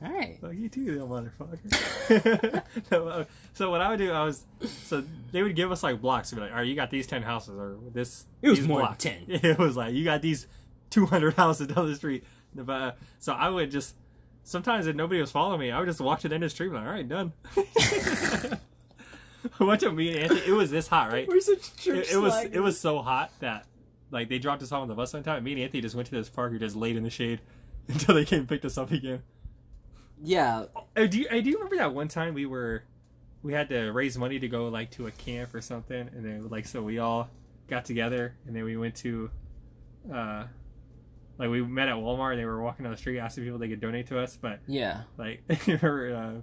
Speaker 2: All right.
Speaker 1: Fuck you too, little motherfucker. No, so what I would do, so they would give us like blocks. They'd be like, all right, you got these 10 houses, or this.
Speaker 2: It was
Speaker 1: these
Speaker 2: more
Speaker 1: blocks.
Speaker 2: than 10.
Speaker 1: It was like, you got these 200 houses down the street. But, so I would just, sometimes if nobody was following me, I would just walk to the end of the street and be like, all right, done. I went to me and Anthony. It was this hot, right?
Speaker 2: We're such church
Speaker 1: It was so hot that like they dropped us off on the bus one time. Me and Anthony just went to this park and just laid in the shade until they came and picked us up again.
Speaker 2: Yeah.
Speaker 1: Do you remember that one time we had to raise money to go like to a camp or something, and then like so we all got together and then we went to like we met at Walmart and they were walking down the street asking people if they could donate to us, but
Speaker 2: Yeah.
Speaker 1: like you remember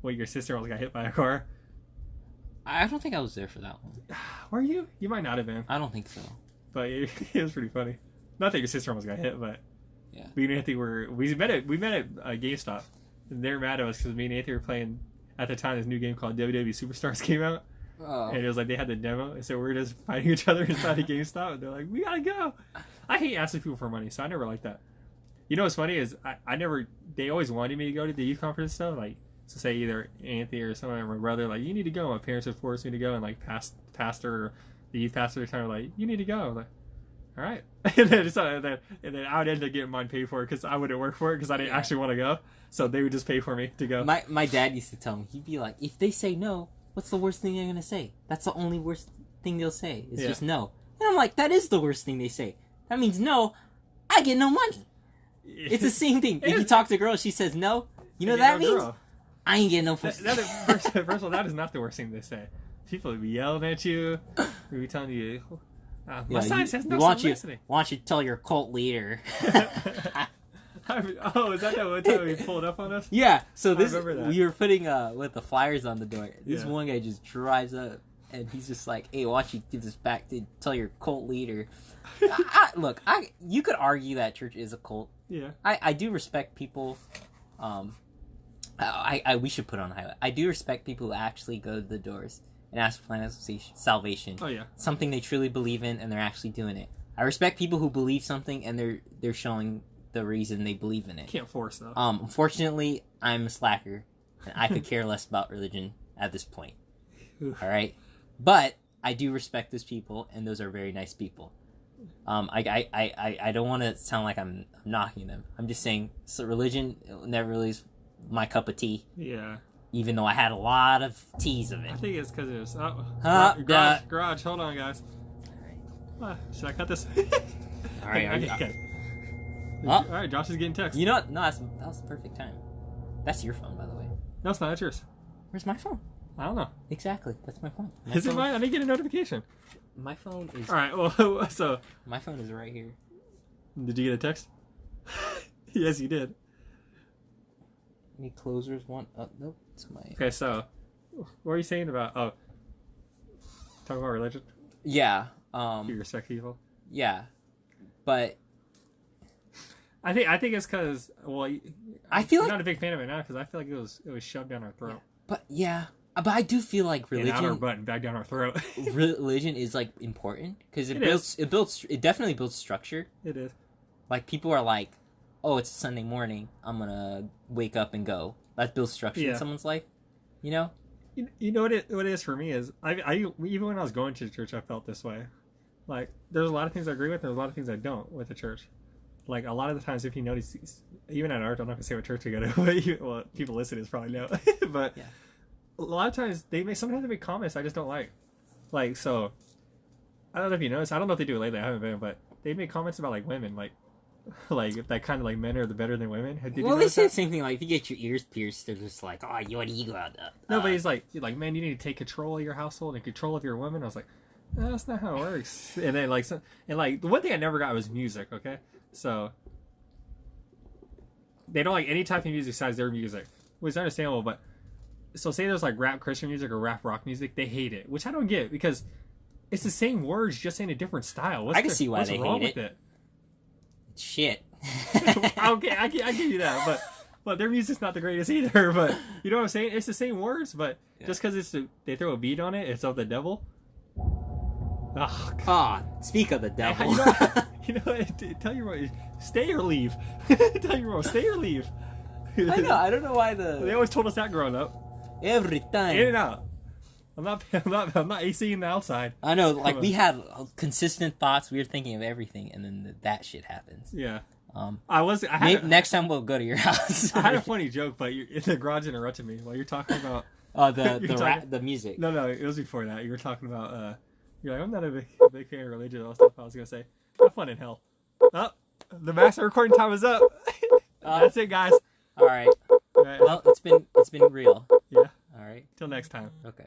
Speaker 1: what your sister almost got hit by a car?
Speaker 2: I don't think I was there for that one.
Speaker 1: Were you? You might not have been.
Speaker 2: I don't think so.
Speaker 1: But it was pretty funny. Not that your sister almost got hit, but
Speaker 2: Yeah.
Speaker 1: me and Anthony we met at GameStop, and they're mad at us because me and Anthony were playing at the time this new game called WWE Superstars came out,
Speaker 2: Oh.
Speaker 1: and it was like they had the demo, and so we were just fighting each other inside of GameStop, and they're like, "We gotta go." I hate asking people for money, so I never liked that. You know what's funny is I never. They always wanted me to go to the youth conference stuff, like. So say either Anthony or someone or my brother, like, you need to go. My parents would force me to go, and like pastor or the youth pastor at the time were like, you need to go. I'm like, all right. and then I would end up getting mine paid for because I wouldn't work for it because I didn't actually want to go. So they would just pay for me to go.
Speaker 2: My dad used to tell me, he'd be like, if they say no, what's the worst thing they're gonna say? That's the only worst thing they'll say. It's just no. And I'm like, that is the worst thing they say. That means no, I get no money. It's the same thing. If you talk to a girl, she says no, you know what that means?
Speaker 1: Girl.
Speaker 2: I ain't getting no pussy.
Speaker 1: First of all, that is not the worst thing they say. People would be yelling at you. They'd be telling you, my sign says no soliciting.
Speaker 2: Want you to tell your cult leader.
Speaker 1: Oh, is that one time he pulled up on us?
Speaker 2: Yeah, so we were putting with the flyers on the door. This one guy just drives up and he's just like, hey, why don't you give this back to tell your cult leader. Look, you could argue that church is a cult.
Speaker 1: Yeah.
Speaker 2: I do respect people. We should put on a highlight. I do respect people who actually go to the doors and ask for plan of salvation.
Speaker 1: Oh yeah,
Speaker 2: something they truly believe in, and they're actually doing it. I respect people who believe something and they're showing the reason they believe in it.
Speaker 1: Can't force though.
Speaker 2: Unfortunately, I'm a slacker, and I could care less about religion at this point. All right, but I do respect those people, and those are very nice people. I don't want to sound like I'm knocking them. I'm just saying, so religion never really is my cup of tea.
Speaker 1: Yeah.
Speaker 2: Even though I had a lot of teas of it.
Speaker 1: I think it's because it was... garage. Hold on, guys.
Speaker 2: Alright.
Speaker 1: Should I cut this?
Speaker 2: Alright.
Speaker 1: Alright, Josh is getting text.
Speaker 2: You know what? No, that was the perfect time. That's your phone, by the way.
Speaker 1: No, it's not. It's yours.
Speaker 2: Where's my phone?
Speaker 1: I don't know.
Speaker 2: Exactly. That's my point.
Speaker 1: Is it mine? I didn't get a notification.
Speaker 2: My phone is...
Speaker 1: Alright, well, so...
Speaker 2: My phone is right here.
Speaker 1: Did you get a text? Yes, you did.
Speaker 2: Any closers want... nope. It's my...
Speaker 1: Okay, so... What were you saying about... Oh. Talking about religion?
Speaker 2: Yeah.
Speaker 1: You respect people?
Speaker 2: Yeah. But...
Speaker 1: I think it's because... Well,
Speaker 2: I feel
Speaker 1: I'm
Speaker 2: like...
Speaker 1: not a big fan of it now because I feel like it was shoved down our throat.
Speaker 2: Yeah. But, yeah. But I do feel like religion...
Speaker 1: And out our butt and back down our throat.
Speaker 2: Religion is, like, important. Because it definitely builds structure.
Speaker 1: It is.
Speaker 2: Like, people are like, oh, it's Sunday morning. I'm gonna wake up and go. That builds structure in someone's life. You know?
Speaker 1: You know what it is for me is, I even when I was going to church, I felt this way. Like, there's a lot of things I agree with, and there's a lot of things I don't with the church. Like, a lot of the times, if you notice, even at ours, I'm not going to say what church to go to, well, people listening probably know. But a lot of times, sometimes they make comments I just don't like. Like, so, I don't know if you noticed, I don't know if they do it lately, I haven't been, but they make comments about, like, women, like that kind of like men are better than women.
Speaker 2: Well, they say the same thing. Like if you get your ears pierced, they're just like, "Oh, you an ego."
Speaker 1: No, but he's like, man, you need to take control of your household and control of your women. I was like, no, that's not how it works. And then the one thing I never got was music. Okay, so they don't like any type of music besides their music, which is understandable. But so say there's like rap Christian music or rap rock music, they hate it, which I don't get because it's the same words just in a different style.
Speaker 2: I can see why they hate
Speaker 1: it.
Speaker 2: Shit.
Speaker 1: Okay, I give you that, but their music's not the greatest either. But you know what I'm saying? It's the same words, but just because they throw a beat on it, it's of the devil. Oh,
Speaker 2: God. Speak of the devil.
Speaker 1: You know what? Tell your mom, stay or leave. Tell your mom, stay or leave.
Speaker 2: I know. I don't know why
Speaker 1: They always told us that growing up.
Speaker 2: every time.
Speaker 1: In and out. I'm not ACing the outside.
Speaker 2: I know. Like we had consistent thoughts. We were thinking of everything, and then that shit happens.
Speaker 1: Yeah.
Speaker 2: Next time we'll go to your house.
Speaker 1: I had a funny joke, but the garage interrupted me while you're talking about.
Speaker 2: The music.
Speaker 1: No, it was before that. You were talking about. You're like, I'm not a big fan of religion. All stuff. I was gonna say, have fun in hell. Oh, the master recording time is up. That's it, guys.
Speaker 2: All right. Well, it's been real.
Speaker 1: Yeah.
Speaker 2: All right.
Speaker 1: Till next time.
Speaker 2: Okay.